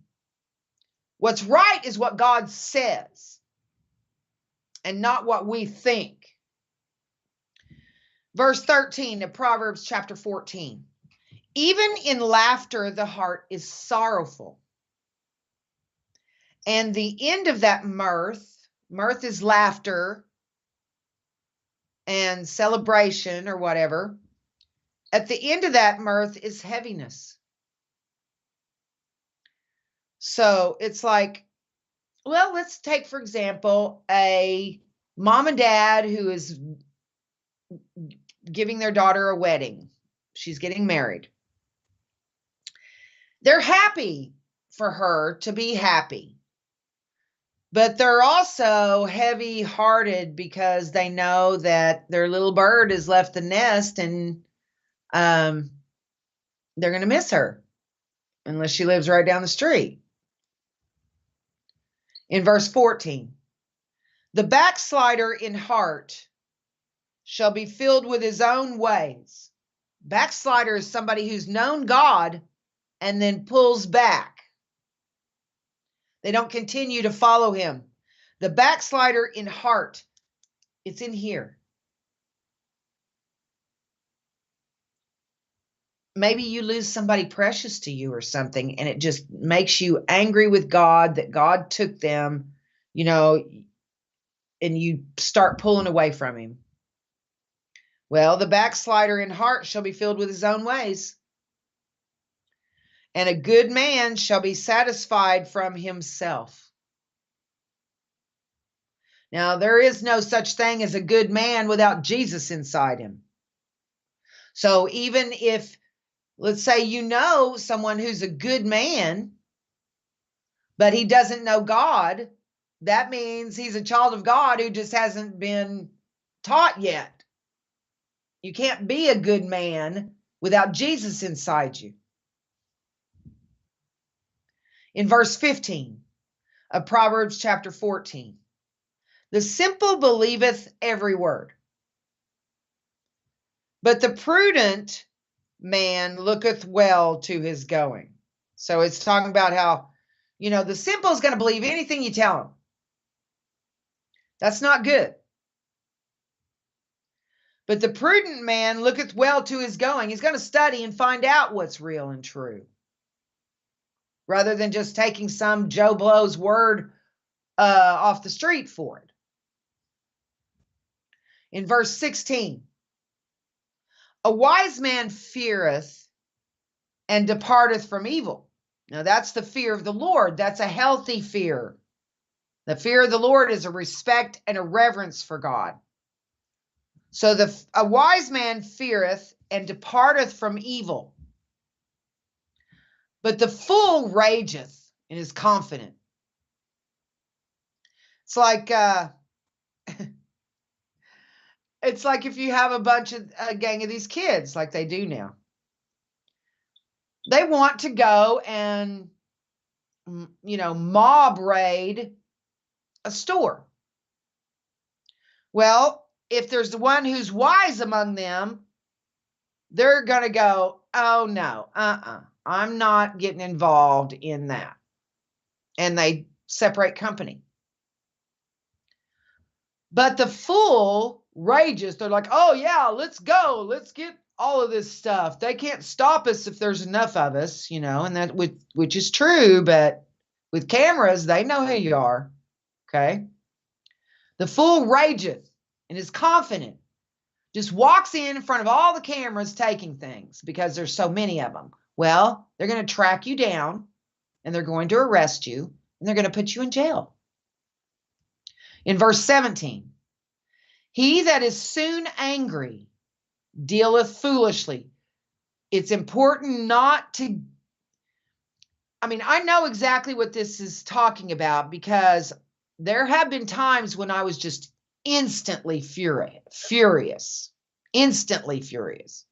What's right is what God says and not what we think. Verse 13 of Proverbs chapter 14. Even in laughter, the heart is sorrowful, And the end of that mirth is laughter and celebration or whatever. At the end of that mirth is heaviness. So it's like, well, let's take, for example, a mom and dad who is giving their daughter a wedding. She's getting married. They're happy for her to be happy, but they're also heavy-hearted because they know that their little bird has left the nest, and they're going to miss her unless she lives right down the street. In verse 14, the backslider in heart shall be filled with his own ways. Backslider is somebody who's known God and then pulls back. They don't continue to follow him. The backslider in heart, it's in here. Maybe you lose somebody precious to you or something, and it just makes you angry with God that God took them, and you start pulling away from him. Well, the backslider in heart shall be filled with his own ways, and a good man shall be satisfied from himself. Now, there is no such thing as a good man without Jesus inside him. So even if, let's say, you know someone who's a good man, but he doesn't know God, that means he's a child of God who just hasn't been taught yet. You can't be a good man without Jesus inside you. In verse 15 of Proverbs chapter 14, the simple believeth every word, but the prudent man looketh well to his going. So it's talking about how, the simple is going to believe anything you tell him. That's not good. But the prudent man looketh well to his going. He's going to study and find out what's real and true, rather than just taking some Joe Blow's word off the street for it. In verse 16, a wise man feareth and departeth from evil. Now that's the fear of the Lord. That's a healthy fear. The fear of the Lord is a respect and a reverence for God. So a wise man feareth and departeth from evil, but the fool rageth and is confident. It's like if you have a gang of these kids like they do now. They want to go and, mob raid a store. Well, if there's the one who's wise among them, they're going to go, oh, no, I'm not getting involved in that. And they separate company. But the fool rages. They're like, oh, yeah, let's go. Let's get all of this stuff. They can't stop us if there's enough of us, and that which is true. But with cameras, they know who you are. Okay. The fool rageth and is confident, just walks in front of all the cameras taking things because there's so many of them. Well, they're going to track you down and they're going to arrest you and they're going to put you in jail. In verse 17, he that is soon angry dealeth foolishly. It's important not to, I know exactly what this is talking about because there have been times when I was just instantly furious, instantly furious.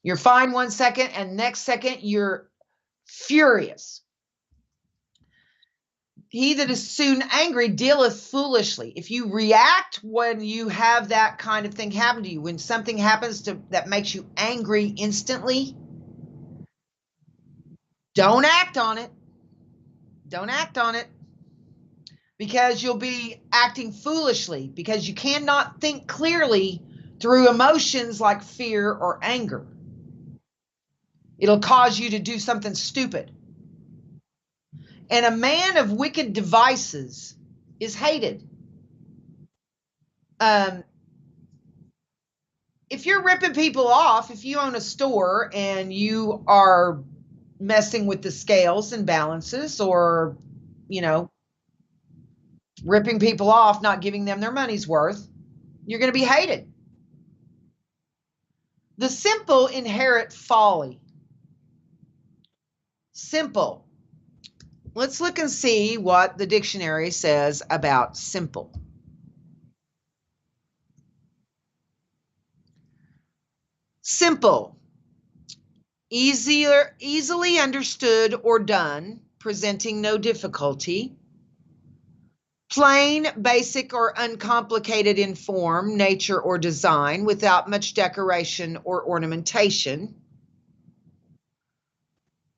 You're fine 1 second and next second you're furious. He that is soon angry dealeth foolishly. If you react when you have that kind of thing happen to you, when something happens that makes you angry instantly, don't act on it. Don't act on it. Because you'll be acting foolishly, because you cannot think clearly through emotions like fear or anger. It'll cause you to do something stupid. And a man of wicked devices is hated. If you're ripping people off, if you own a store and you are messing with the scales and balances, or, ripping people off, not giving them their money's worth, you're going to be hated. The simple inherit folly. Simple. Let's look and see what the dictionary says about simple. Simple. Easily understood or done, presenting no difficulty. Plain, basic, or uncomplicated in form, nature, or design, without much decoration or ornamentation.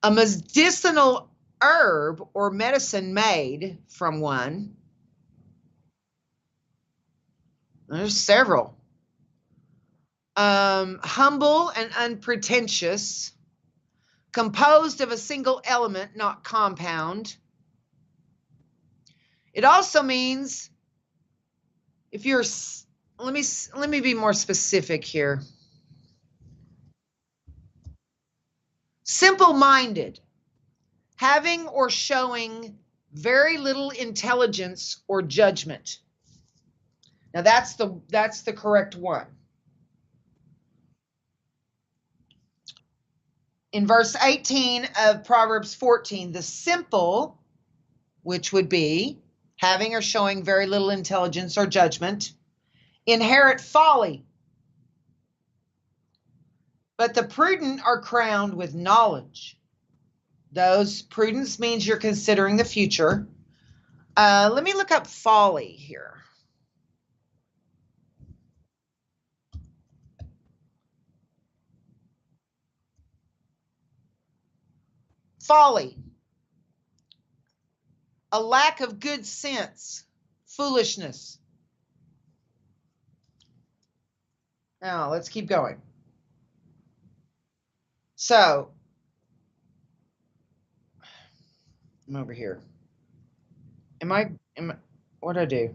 A medicinal herb or medicine made from one. There's several. Humble and unpretentious. Composed of a single element, not compound. It also means, if you're, let me be more specific here. Simple-minded, having or showing very little intelligence or judgment. Now that's the correct one. In verse 18 of Proverbs 14, the simple, which would be having or showing very little intelligence or judgment, inherit folly. But the prudent are crowned with knowledge. Prudence means you're considering the future. Let me look up folly here. Folly. A lack of good sense, foolishness. Now, let's keep going. So, I'm over here. What do I do?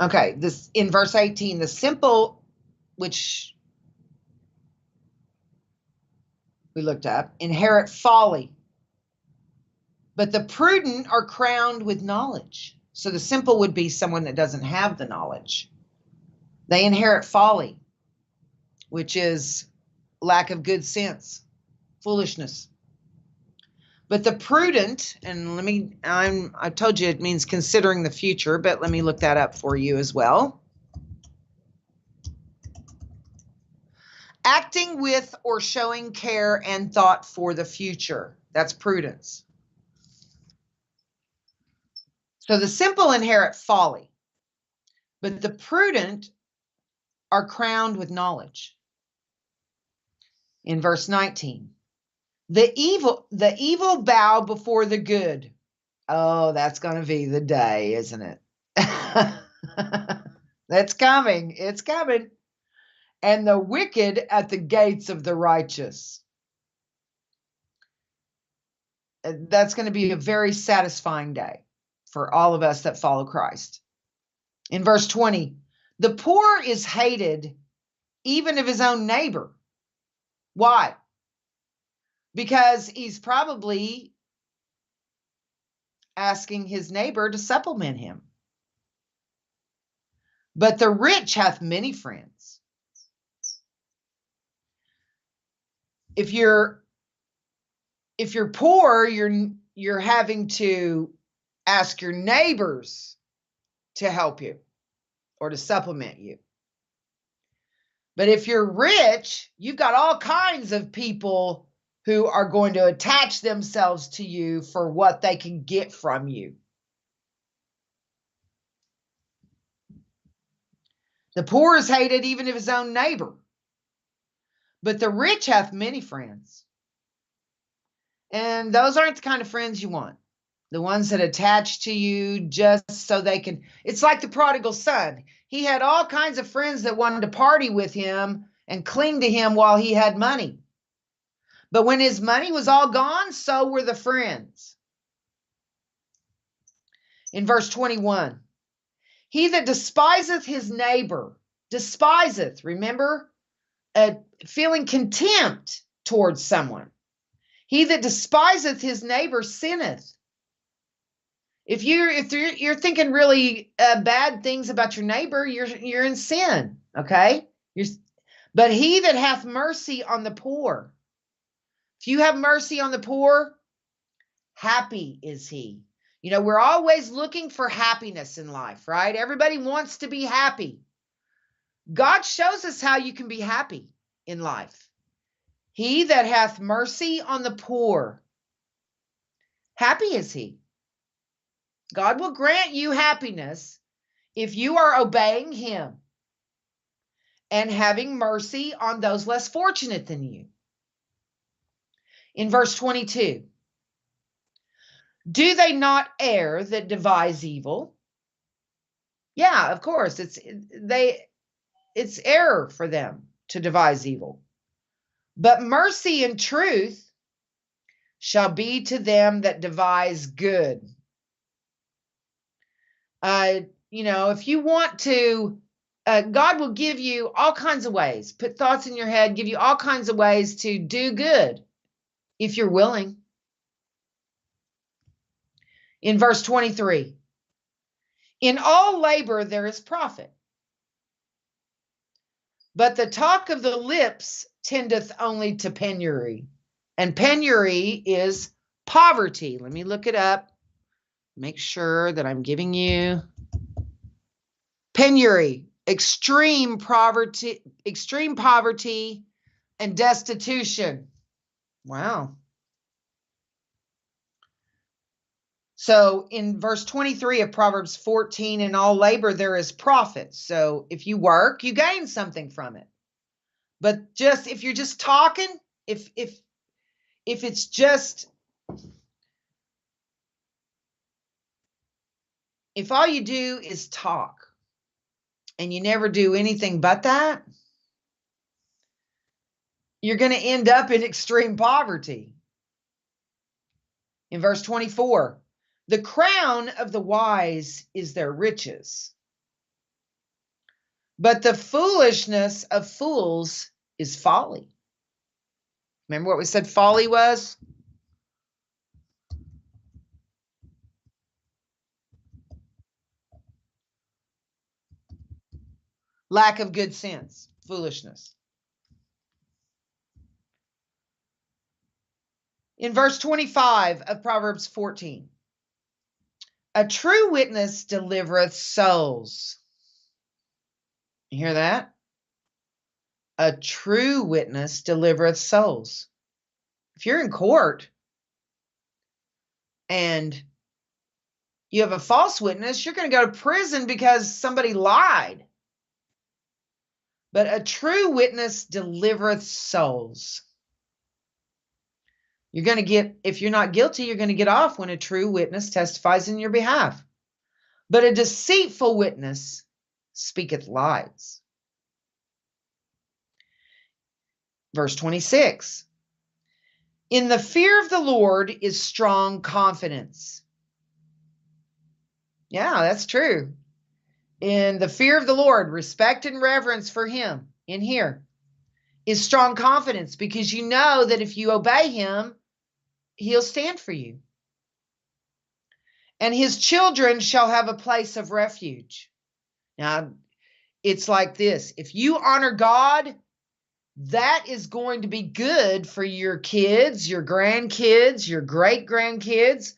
Okay, this in verse 18, the simple, which we looked up, inherit folly. But the prudent are crowned with knowledge. So the simple would be someone that doesn't have the knowledge. They inherit folly, which is lack of good sense, foolishness. But the prudent, and I told you it means considering the future, but let me look that up for you as well. Acting with or showing care and thought for the future. That's prudence. So the simple inherit folly, but the prudent are crowned with knowledge. In verse 19, the evil bow before the good. Oh, that's going to be the day, isn't it? That's coming. It's coming. And the wicked at the gates of the righteous. That's going to be a very satisfying day for all of us that follow Christ. In verse 20, the poor is hated even of his own neighbor. Why? Because he's probably asking his neighbor to supplement him. But the rich hath many friends. If you're poor, you're having to ask your neighbors to help you or to supplement you. But if you're rich, you've got all kinds of people who are going to attach themselves to you for what they can get from you. The poor is hated even of his own neighbor, but the rich hath many friends. And those aren't the kind of friends you want. The ones that attach to you just so they can. It's like the prodigal son. He had all kinds of friends that wanted to party with him and cling to him while he had money. But when his money was all gone, so were the friends. In verse 21, he that despiseth his neighbor, despiseth, remember, feeling contempt towards someone. He that despiseth his neighbor sinneth. If you're thinking really bad things about your neighbor, you're in sin, okay? But he that hath mercy on the poor, if you have mercy on the poor, happy is he. You know, we're always looking for happiness in life, right? Everybody wants to be happy. God shows us how you can be happy in life. He that hath mercy on the poor, happy is he. God will grant you happiness if you are obeying him and having mercy on those less fortunate than you. In verse 22, do they not err that devise evil? Yeah, of course, it's error for them to devise evil. But mercy and truth shall be to them that devise good. You know, if you want to, God will give you all kinds of ways, put thoughts in your head, give you all kinds of ways to do good if you're willing. In verse 23, in all labor there is profit, but the talk of the lips tendeth only to penury. And penury is poverty. Let me look it up. Make sure that I'm giving you penury, extreme poverty and destitution. Wow. So in verse 23 of Proverbs 14, in all labor there is profit. So if you work, you gain something from it. But just if you're just talking, if it's just, if all you do is talk and you never do anything but that, you're going to end up in extreme poverty. In verse 24, the crown of the wise is their riches, but the foolishness of fools is folly. Remember what we said folly was? Lack of good sense, foolishness. In verse 25 of Proverbs 14, a true witness delivereth souls. You hear that? A true witness delivereth souls. If you're in court and you have a false witness, you're going to go to prison because somebody lied. But a true witness delivereth souls. You're going to get, if you're not guilty, you're going to get off when a true witness testifies in your behalf. But a deceitful witness speaketh lies. Verse 26. In the fear of the Lord is strong confidence. Yeah, that's true. In the fear of the Lord, respect and reverence for him in here is strong confidence, because you know that if you obey him, he'll stand for you. And his children shall have a place of refuge. Now, it's like this. If you honor God, that is going to be good for your kids, your grandkids, your great-grandkids.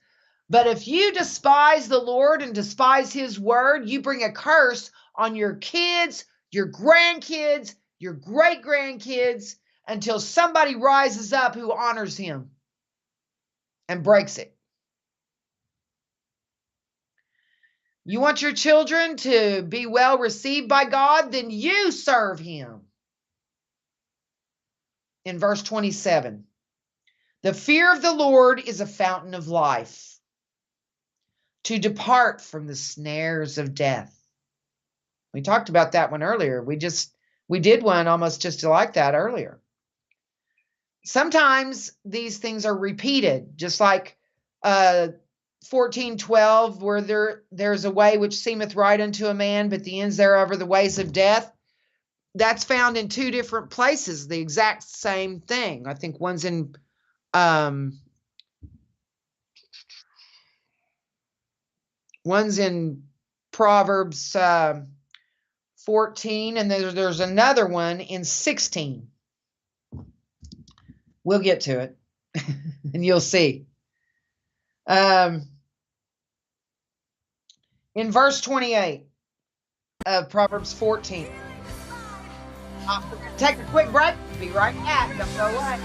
But if you despise the Lord and despise his word, you bring a curse on your kids, your grandkids, your great-grandkids, until somebody rises up who honors him and breaks it. You want your children to be well received by God, then you serve him. In verse 27, the fear of the Lord is a fountain of life, to depart from the snares of death. We talked about that one earlier. We did one almost just like that earlier. sometimes these things are repeated, just like 14:12, where there's a way which seemeth right unto a man, but the ends thereof are the ways of death. That's found in two different places, the exact same thing. I think one's in Proverbs 14, and there's another one in 16. We'll get to it, and you'll see. In verse 28 of Proverbs 14. I'm going to take a quick break. Be right back. Don't go away.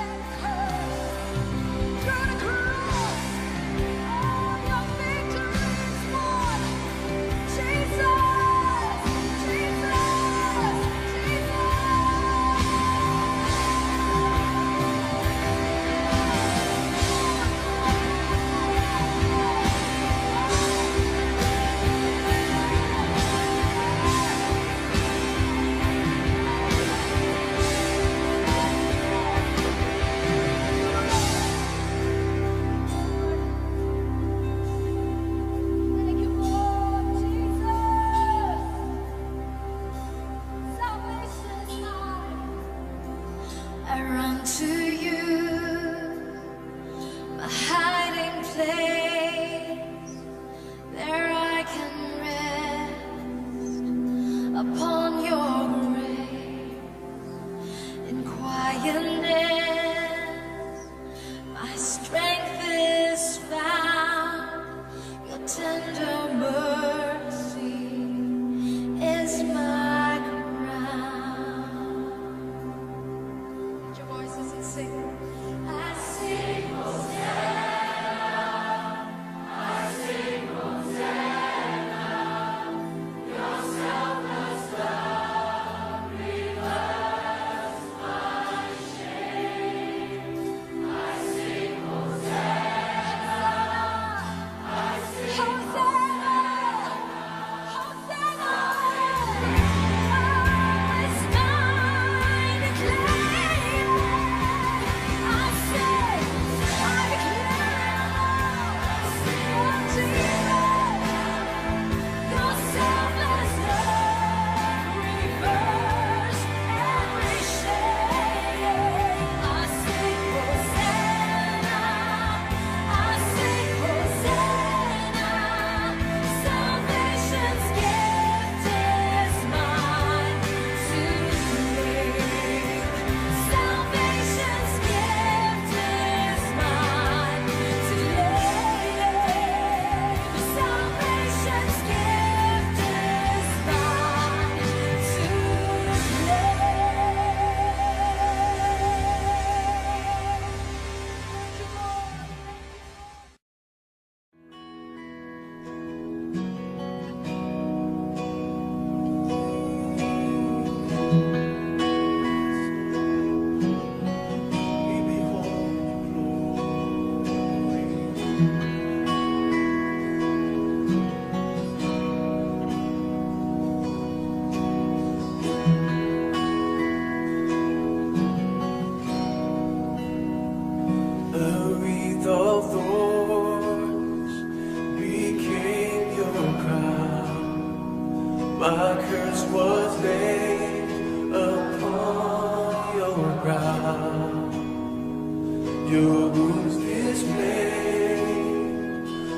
I run to you, my hiding place. There I can rest upon your grace. In quietness, my strength is found. Your tender mercy is my crown. Lift your voices and sing. I sing Hosanna. I sing Hosanna. Your selfless love reverse my shame. I sing Hosanna. I sing Hosanna. Hosanna. It's mine to claim. I say, I declare, sing Jesus. Your selfless love reverse every shame. I sing Hosanna. I sing Hosanna. Salvation's gift is mine to claim. Salvation's gift is mine to claim. Salvation's gift is mine The wreath of thorns became your crown. My curse was laid upon your brow. Your wounds displayed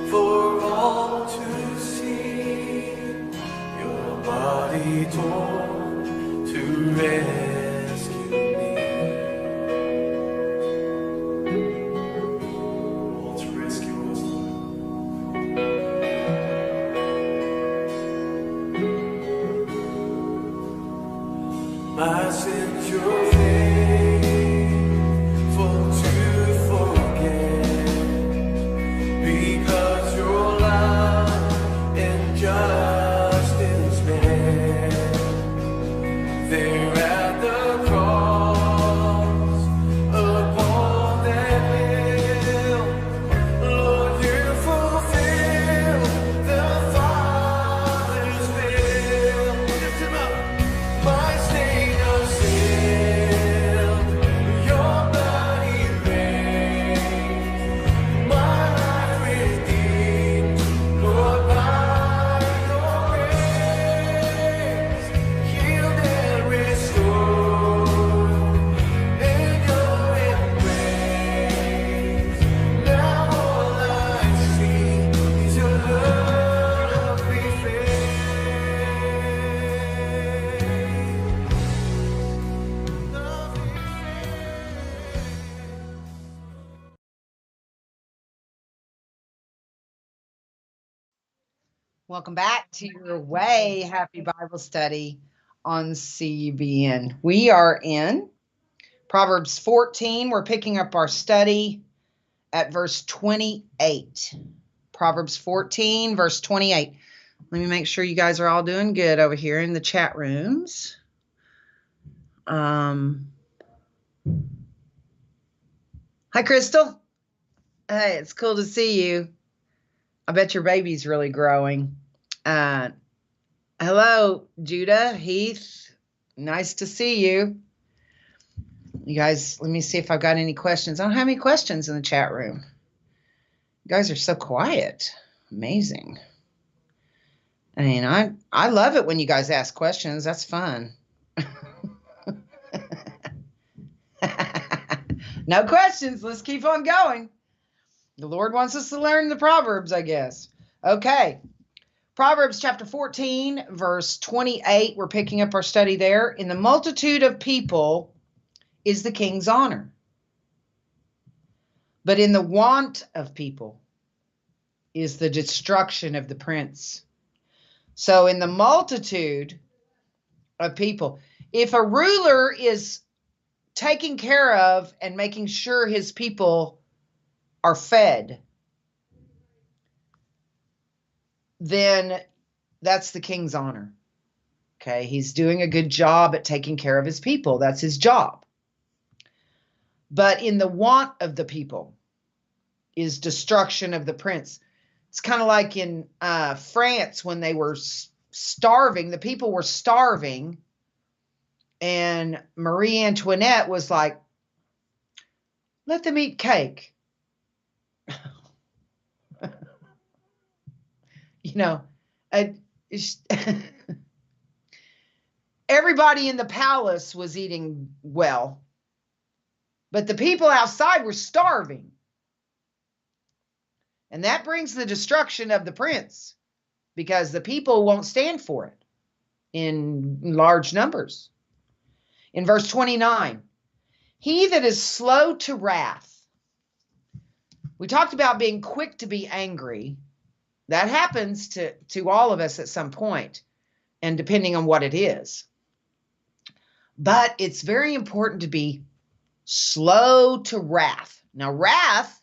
for all to see. Your body torn to rescue me. To rescue us. My sins you're faithful to forget, because your love and justice met there at Welcome back to your way happy Bible study on CBN. We are in Proverbs 14. We're picking up our study at verse 28. Proverbs 14, verse 28. Let me make sure you guys are all doing good over here in the chat rooms. Hi, Crystal. Hey, it's cool to see you. I bet your baby's really growing. Hello, Judah, Heath. Nice to see you. You guys, let me see if I've got any questions. I don't have any questions in the chat room. You guys are so quiet. Amazing. I mean, I love it when you guys ask questions. That's fun. No questions. Let's keep on going. The Lord wants us to learn the Proverbs, I guess. Okay. Proverbs chapter 14, verse 28. We're picking up our study there. In the multitude of people is the king's honor, but in the want of people is the destruction of the prince. So in the multitude of people, if a ruler is taking care of and making sure his people are fed, then that's the king's honor. Okay, he's doing a good job at taking care of his people. That's his job. But in the want of the people is destruction of the prince. It's kind of like in France when they were starving, the people were starving, and Marie Antoinette was like, let them eat cake. You know, everybody in the palace was eating well, but the people outside were starving. And that brings the destruction of the prince because the people won't stand for it in large numbers. In verse 29, he that is slow to wrath. We talked about being quick to be angry. That happens to all of us at some point, and depending on what it is. But it's very important to be slow to wrath. Now, wrath,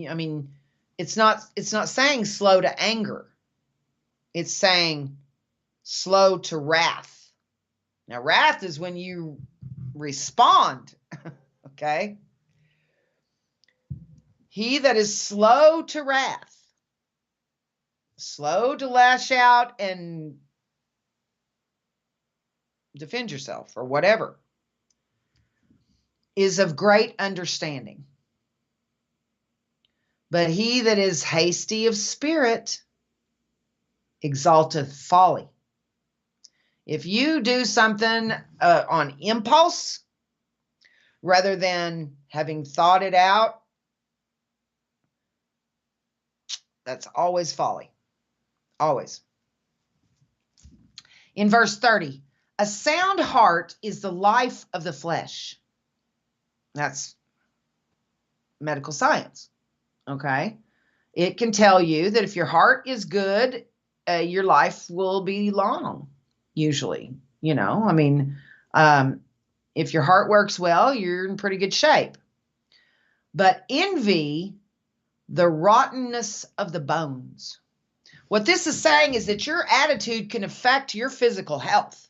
I mean, it's not saying slow to anger. It's saying slow to wrath. Now, wrath is when you respond, okay? He that is slow to wrath, slow to lash out and defend yourself or whatever, is of great understanding. But he that is hasty of spirit exalteth folly. If you do something on impulse, rather than having thought it out, that's always folly. Always. In verse 30, a sound heart is the life of the flesh. That's medical science. Okay. It can tell you that if your heart is good, your life will be long, usually. You know, I mean, if your heart works well, you're in pretty good shape. But envy, the rottenness of the bones. What this is saying is that your attitude can affect your physical health.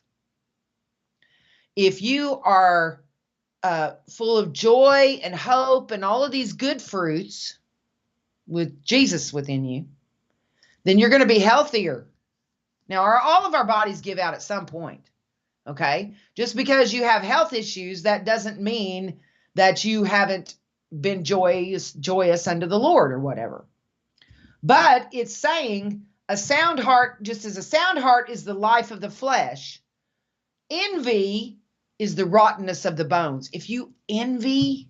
If you are full of joy and hope and all of these good fruits with Jesus within you, then you're going to be healthier. Now, all of our bodies give out at some point, okay? Just because you have health issues, that doesn't mean that you haven't been joyous unto the Lord or whatever. But it's saying a sound heart, just as a sound heart is the life of the flesh, envy is the rottenness of the bones. If you envy,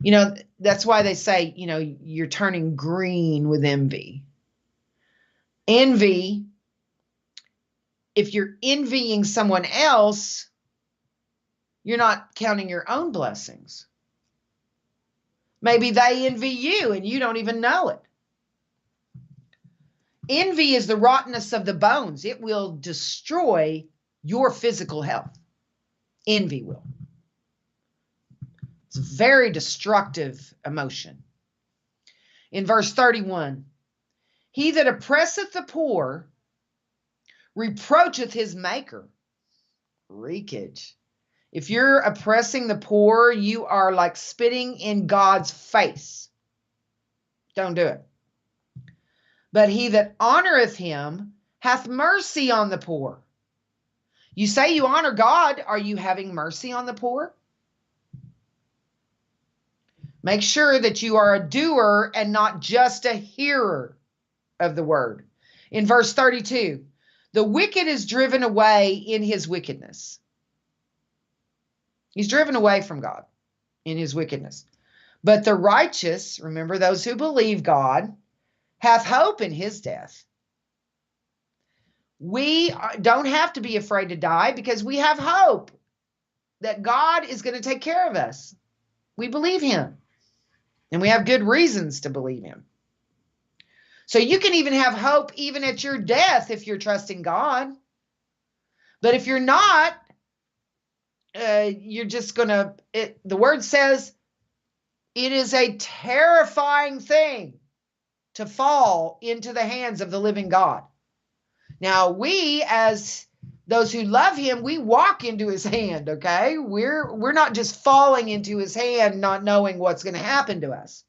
you know, that's why they say, you know, you're turning green with envy. Envy, if you're envying someone else, you're not counting your own blessings. Maybe they envy you and you don't even know it. Envy is the rottenness of the bones. It will destroy your physical health. Envy will. It's a very destructive emotion. In verse 31, he that oppresseth the poor reproacheth his maker. Wreakage. If you're oppressing the poor, you are like spitting in God's face. Don't do it. But he that honoreth him hath mercy on the poor. You say you honor God. Are you having mercy on the poor? Make sure that you are a doer and not just a hearer of the word. In verse 32, the wicked is driven away in his wickedness. He's driven away from God in his wickedness. But the righteous, remember those who believe God, hath hope in his death. We don't have to be afraid to die because we have hope that God is going to take care of us. We believe him. And we have good reasons to believe him. So you can even have hope even at your death if you're trusting God. But if you're not, you're just going to, the word says, it is a terrifying thing to fall into the hands of the living God. Now, we, as those who love him, we walk into his hand, okay? We're not just falling into his hand, not knowing what's going to happen to us.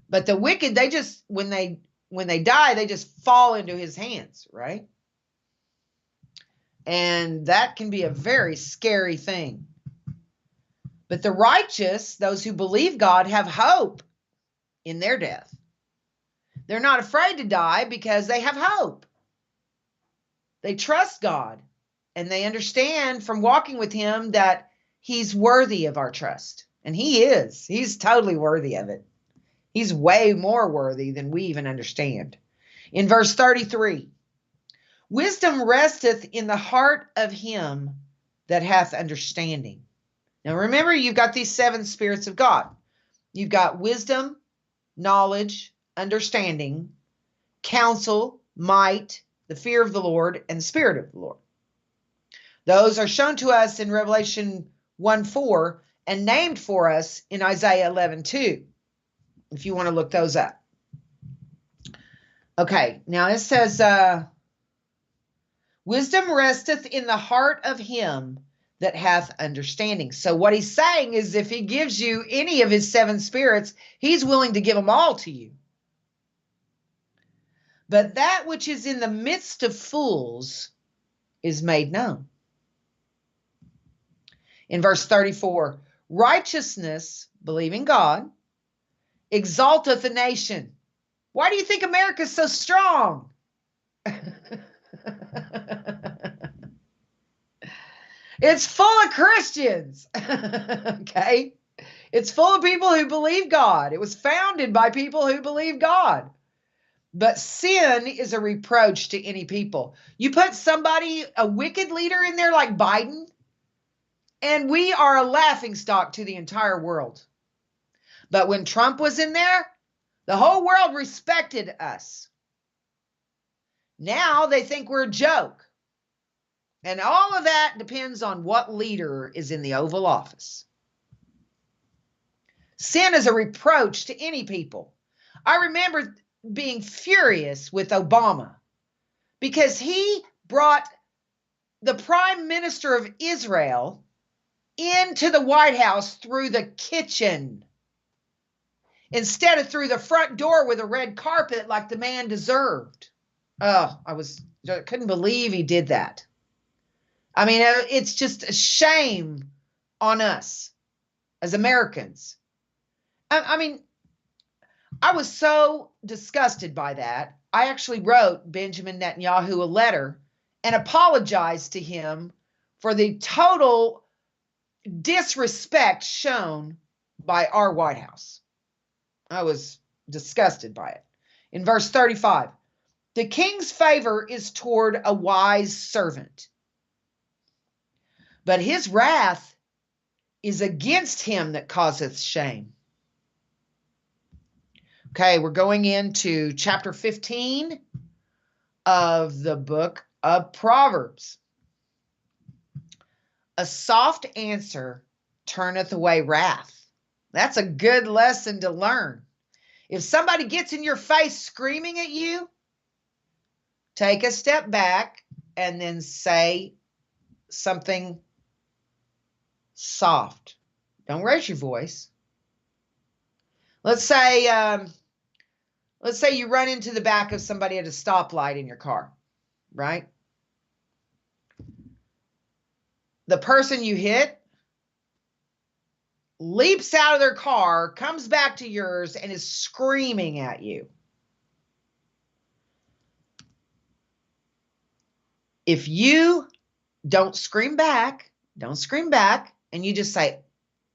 But the wicked, they just, when they die, they just fall into his hands, right? And that can be a very scary thing. But the righteous, those who believe God, have hope in their death. They're not afraid to die because they have hope. They trust God, and they understand from walking with him that he's worthy of our trust. And he is. He's totally worthy of it. He's way more worthy than we even understand. In verse 33, wisdom resteth in the heart of him that hath understanding. Now remember, you've got these 7 spirits of God. You've got wisdom, knowledge, understanding, counsel, might, the fear of the Lord, and the spirit of the Lord. Those are shown to us in Revelation 1:4 and named for us in Isaiah 11:2. If you want to look those up. Okay, now it says, wisdom resteth in the heart of him that hath understanding. So what he's saying is if he gives you any of his 7 spirits, he's willing to give them all to you. But that which is in the midst of fools is made known. In verse 34, righteousness, believing God, exalteth a nation. Why do you think America's so strong? It's full of Christians. Okay? It's full of people who believe God. It was founded by people who believe God. But sin is a reproach to any people. You put somebody, a wicked leader in there like Biden, and we are a laughingstock to the entire world. But when Trump was in there, the whole world respected us. Now they think we're a joke. And all of that depends on what leader is in the Oval Office. Sin is a reproach to any people. I remember being furious with Obama because he brought the Prime Minister of Israel into the White House through the kitchen instead of through the front door with a red carpet like the man deserved. Oh, I couldn't believe he did that. I mean, it's just a shame on us as Americans. I mean, I was so disgusted by that. I actually wrote Benjamin Netanyahu a letter and apologized to him for the total disrespect shown by our White House. I was disgusted by it. In verse 35, the king's favor is toward a wise servant, but his wrath is against him that causeth shame. Okay, we're going into chapter 15 of the book of Proverbs. A soft answer turneth away wrath. That's a good lesson to learn. If somebody gets in your face screaming at you, take a step back and then say something soft. Don't raise your voice. Let's say you run into the back of somebody at a stoplight in your car, right? The person you hit leaps out of their car, comes back to yours, and is screaming at you. If you don't scream back, and you just say,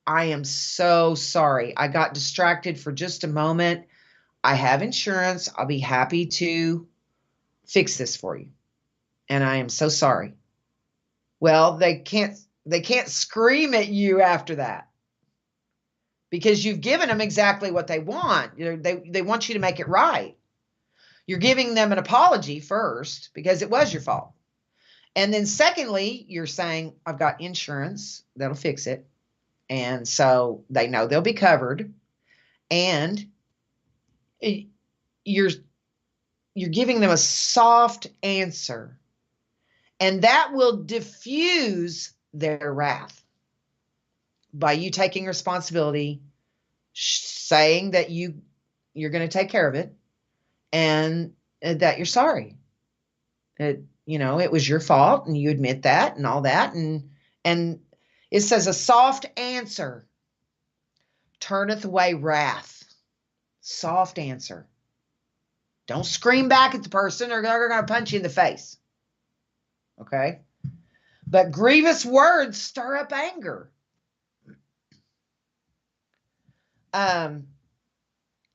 I am so sorry. I got distracted for just a moment. I have insurance. I'll be happy to fix this for you. And I am so sorry. Well, they can't scream at you after that, because you've given them exactly what they want. They want you to make it right. You're giving them an apology first because it was your fault. And then secondly, you're saying, I've got insurance that'll fix it. And so they know they'll be covered. And you're giving them a soft answer. And that will diffuse their wrath by you taking responsibility, saying that you're going to take care of it, and that you're sorry. It was your fault, and you admit that and all that. And it says a soft answer turneth away wrath. Soft answer. Don't scream back at the person or they're going to punch you in the face. Okay? But grievous words stir up anger.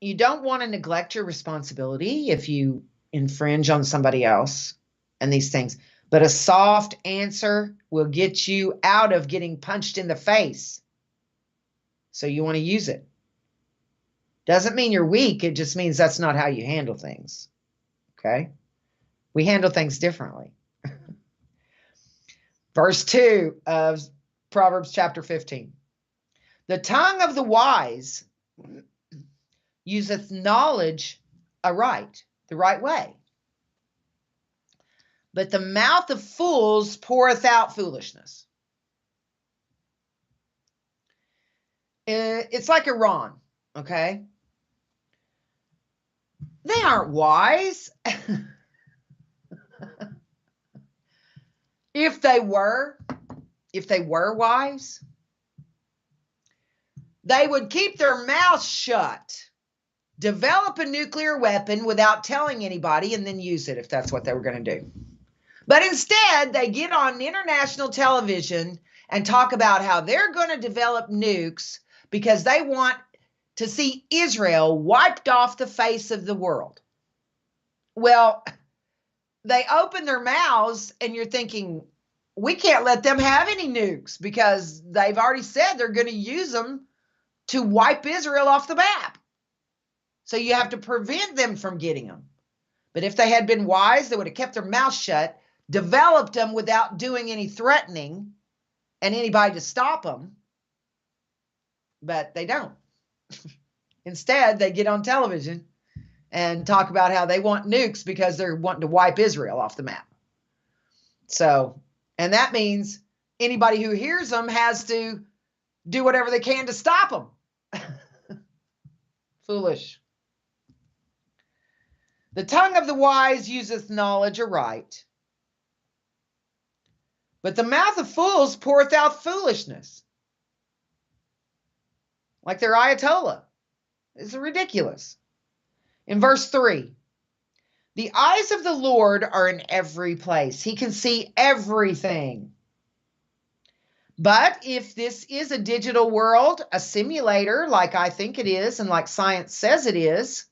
You don't want to neglect your responsibility if you infringe on somebody else and these things. But a soft answer will get you out of getting punched in the face. So you want to use it. Doesn't mean you're weak. It just means that's not how you handle things. Okay? We handle things differently. Verse 2 of Proverbs chapter 15. The tongue of the wise useth knowledge aright, the right way. But the mouth of fools poureth out foolishness. It's like Iran, okay? They aren't wise. If they were wise, they would keep their mouths shut, develop a nuclear weapon without telling anybody, and then use it if that's what they were going to do. But instead, they get on international television and talk about how they're going to develop nukes because they want to see Israel wiped off the face of the world. Well, they open their mouths and you're thinking, we can't let them have any nukes because they've already said they're going to use them to wipe Israel off the map. So you have to prevent them from getting them. But if they had been wise, they would have kept their mouth shut, developed them without doing any threatening and anybody to stop them. But they don't. Instead, they get on television and talk about how they want nukes because they're wanting to wipe Israel off the map. So, and that means anybody who hears them has to do whatever they can to stop them. Foolish. The tongue of the wise useth knowledge aright, but the mouth of fools poureth out foolishness. Like their Ayatollah. It's ridiculous. In verse 3, the eyes of the Lord are in every place. He can see everything. But if this is a digital world, a simulator, like I think it is, and like science says it is,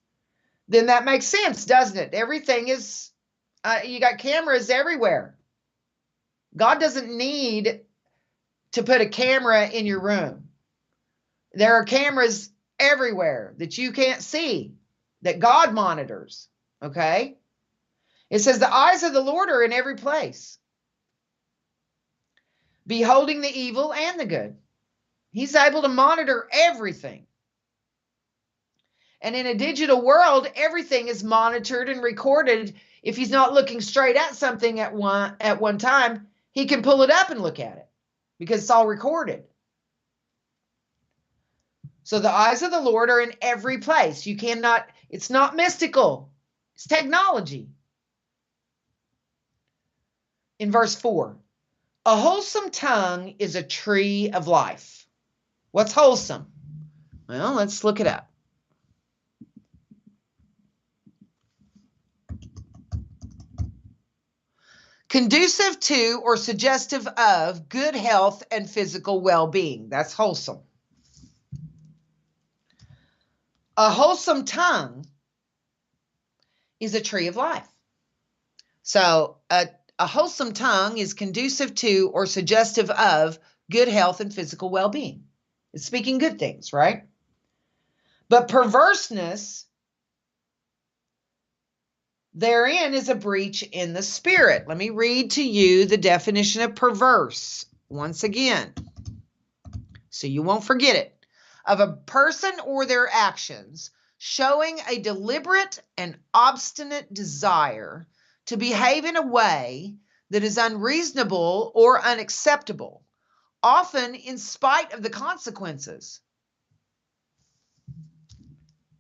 then that makes sense, doesn't it? Everything is, you got cameras everywhere. God doesn't need to put a camera in your room. There are cameras everywhere that you can't see. that God monitors. Okay. It says the eyes of the Lord are in every place, beholding the evil and the good. He's able to monitor everything. And in a digital world, everything is monitored and recorded. If he's not looking straight at something at one time, he can pull it up and look at it because it's all recorded. So the eyes of the Lord are in every place. You cannot, it's not mystical. It's technology. In verse 4, a wholesome tongue is a tree of life. What's wholesome? Well, let's look it up. Conducive to or suggestive of good health and physical well-being. That's wholesome. A wholesome tongue is a tree of life. So a wholesome tongue is conducive to or suggestive of good health and physical well-being. It's speaking good things, right? But perverseness therein is a breach in the spirit. Let me read to you the definition of perverse once again, so you won't forget it. Of a person or their actions showing a deliberate and obstinate desire to behave in a way that is unreasonable or unacceptable, often in spite of the consequences.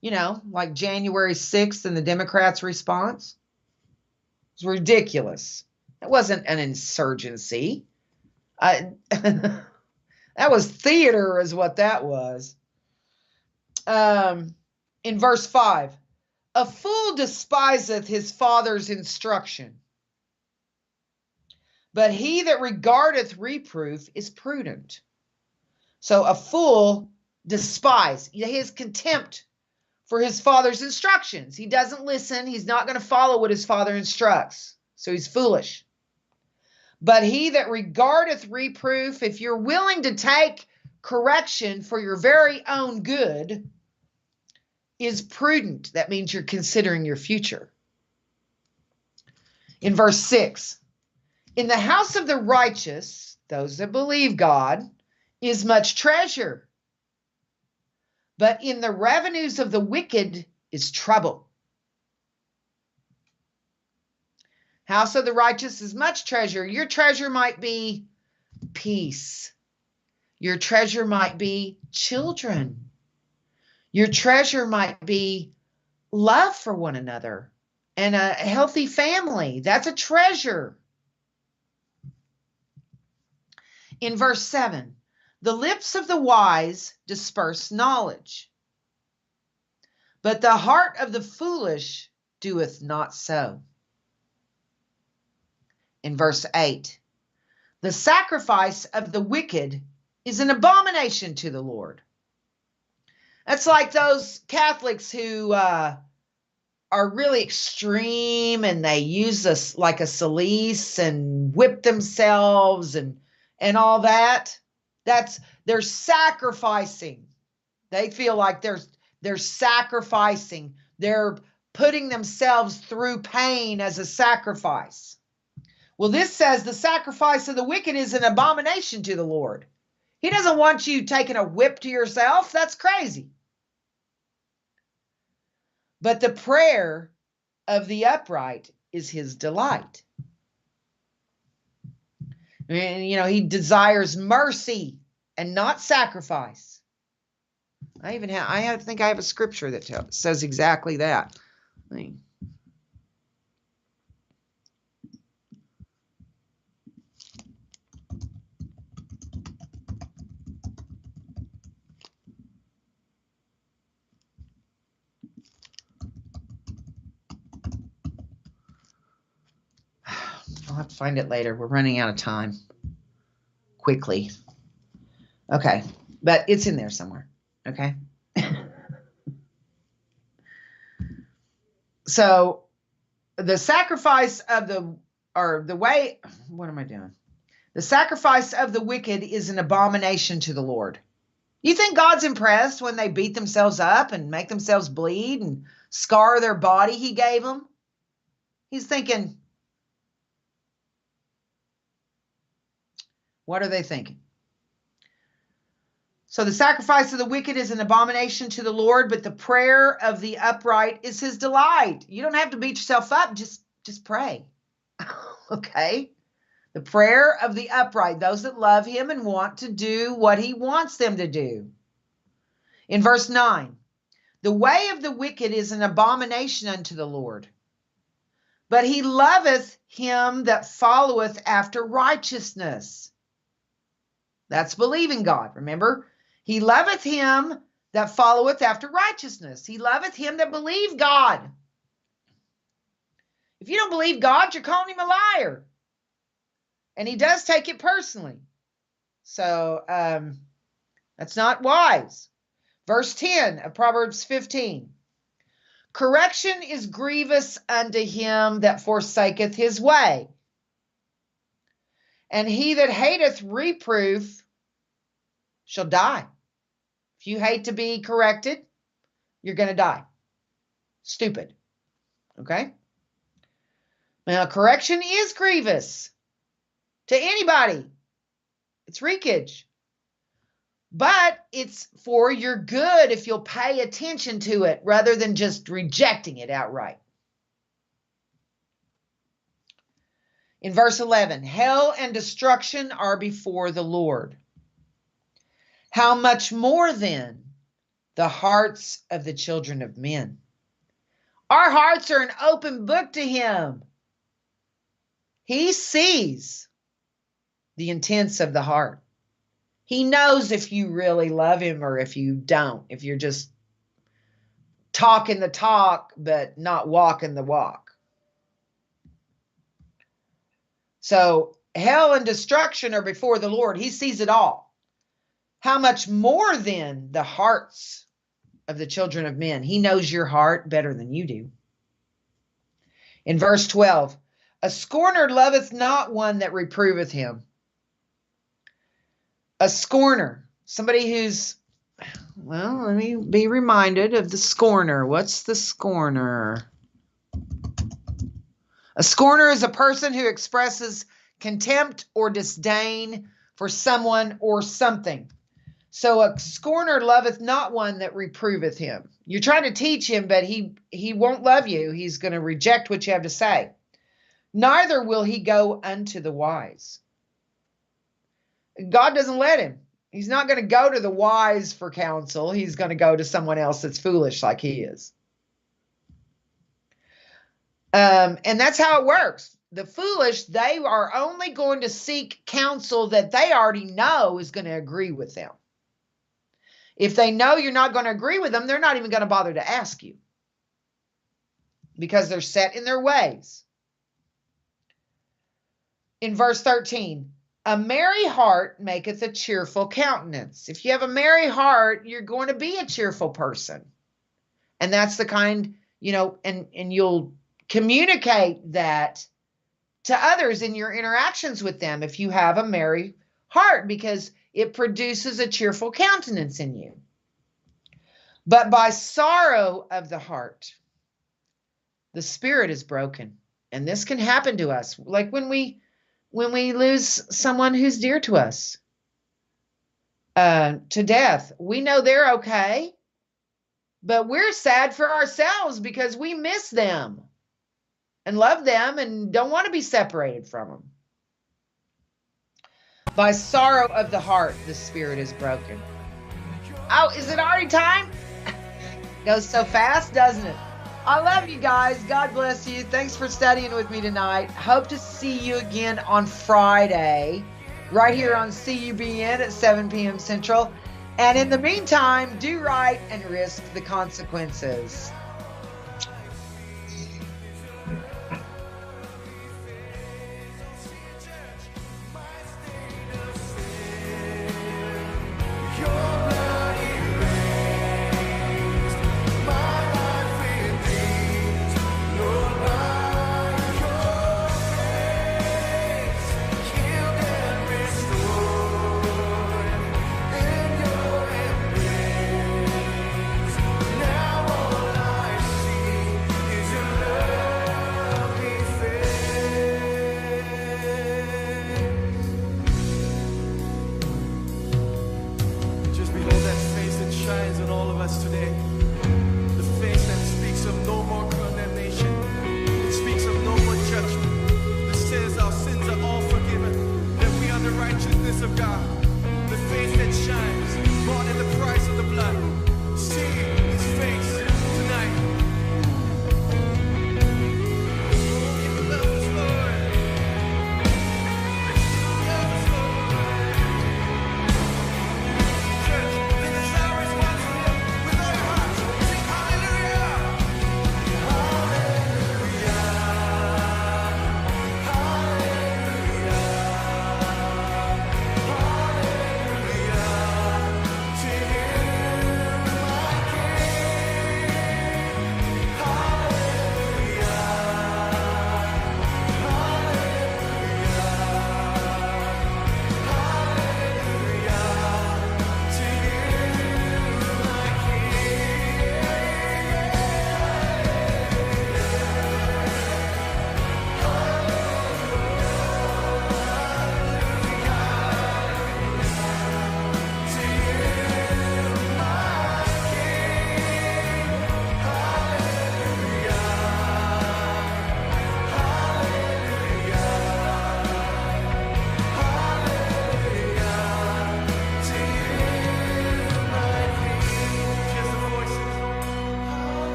You know, like January 6th and the Democrats' response. It was ridiculous. It wasn't an insurgency. That was theater is what that was. In verse 5, a fool despiseth his father's instruction, but he that regardeth reproof is prudent. So a fool despises, his contempt for his father's instructions. He doesn't listen. He's not going to follow what his father instructs. So he's foolish. But he that regardeth reproof, if you're willing to take correction for your very own good, is prudent. That means you're considering your future. In verse 6, in the house of the righteous, those that believe God, is much treasure. But in the revenues of the wicked is trouble. House of the righteous is much treasure. Your treasure might be peace. Your treasure might be children. Your treasure might be love for one another and a healthy family. That's a treasure. In verse 7, the lips of the wise disperse knowledge, but the heart of the foolish doeth not so. In verse 8, the sacrifice of the wicked is an abomination to the Lord. That's like those Catholics who are really extreme and they use us like a silice and whip themselves and all that. They're sacrificing. They feel like they're sacrificing. They're putting themselves through pain as a sacrifice. Well, this says the sacrifice of the wicked is an abomination to the Lord. He doesn't want you taking a whip to yourself. That's crazy. But the prayer of the upright is his delight. And, he desires mercy and not sacrifice. I think I have a scripture that says exactly that. I'll have to find it later. We're running out of time quickly. Okay, but it's in there somewhere. Okay. So the sacrifice of what am I doing? The sacrifice of the wicked is an abomination to the Lord. You think God's impressed when they beat themselves up and make themselves bleed and scar their body he gave them. He's thinking, what are they thinking? So the sacrifice of the wicked is an abomination to the Lord, but the prayer of the upright is his delight. You don't have to beat yourself up. Just pray. Okay? The prayer of the upright, those that love him and want to do what he wants them to do. In verse 9, the way of the wicked is an abomination unto the Lord, but he loveth him that followeth after righteousness. That's believing God, remember? He loveth him that followeth after righteousness. He loveth him that believe God. If you don't believe God, you're calling him a liar. And he does take it personally. So that's not wise. Verse 10 of Proverbs 15. Correction is grievous unto him that forsaketh his way. And he that hateth reproof shall die. If you hate to be corrected, you're going to die. Stupid. Okay? Now, correction is grievous to anybody. It's wreakage. But it's for your good if you'll pay attention to it rather than just rejecting it outright. In verse 11, hell and destruction are before the Lord. How much more then the hearts of the children of men? Our hearts are an open book to him. He sees the intents of the heart. He knows if you really love him or if you don't, if you're just talking the talk but not walking the walk. So hell and destruction are before the Lord. He sees it all. How much more then the hearts of the children of men? He knows your heart better than you do. In verse 12, a scorner loveth not one that reproveth him. A scorner, somebody who's, well, let me be reminded of the scorner. What's the scorner? A scorner is a person who expresses contempt or disdain for someone or something. So a scorner loveth not one that reproveth him. You're trying to teach him, but he won't love you. He's going to reject what you have to say. Neither will he go unto the wise. God doesn't let him. He's not going to go to the wise for counsel. He's going to go to someone else that's foolish like he is. And that's how it works. The foolish, they are only going to seek counsel that they already know is going to agree with them. If they know you're not going to agree with them, they're not even going to bother to ask you because they're set in their ways. In verse 13, a merry heart maketh a cheerful countenance. If you have a merry heart, you're going to be a cheerful person. And that's the kind, and you'll communicate that to others in your interactions with them if you have a merry heart, because it produces a cheerful countenance in you. But by sorrow of the heart, the spirit is broken. And this can happen to us. Like when we lose someone who's dear to us to death, we know they're okay, but we're sad for ourselves because we miss them and love them and don't want to be separated from them. By sorrow of the heart, the spirit is broken. Oh, is it already time? Goes so fast, doesn't it? I love you guys. God bless you. Thanks for studying with me tonight. Hope to see you again on Friday, right here on CUBN at 7 p.m. Central. And in the meantime, do right and risk the consequences. Now all I see